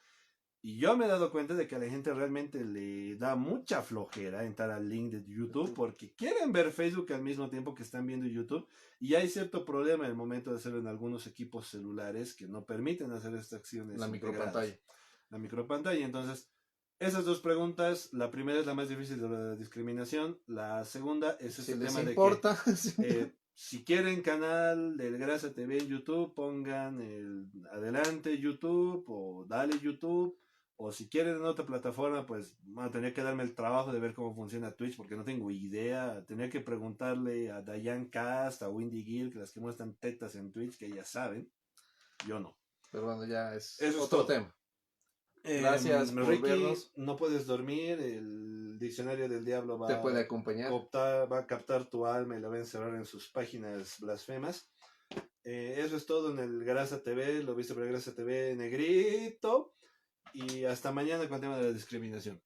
Y yo me he dado cuenta de que a la gente realmente le da mucha flojera entrar al link de YouTube porque quieren ver Facebook al mismo tiempo que están viendo YouTube. Y hay cierto problema en el momento de hacerlo en algunos equipos celulares que no permiten hacer estas acciones. La micropantalla. La micropantalla. Entonces, esas dos preguntas, la primera es la más difícil de la discriminación. La segunda es ese tema de importa. que si quieren canal del Grasa TV en YouTube, pongan el adelante YouTube o dale YouTube. O si quieren en otra plataforma, pues van a tener que darme el trabajo de ver cómo funciona Twitch, porque no tengo idea. Tenía que preguntarle a Diane Cast, a Windy Gill, que las que muestran tetas en Twitch, que ellas saben. Yo no. Pero bueno, ya es Eso es otro todo. tema. Gracias por Ricky, vernos. no puedes dormir. El diccionario del diablo Te puede acompañar. va a captar tu alma y la va a encerrar en sus páginas blasfemas. Eso es todo en el Grasa TV. Lo viste por el Grasa TV negrito. Y hasta mañana con el tema de la discriminación.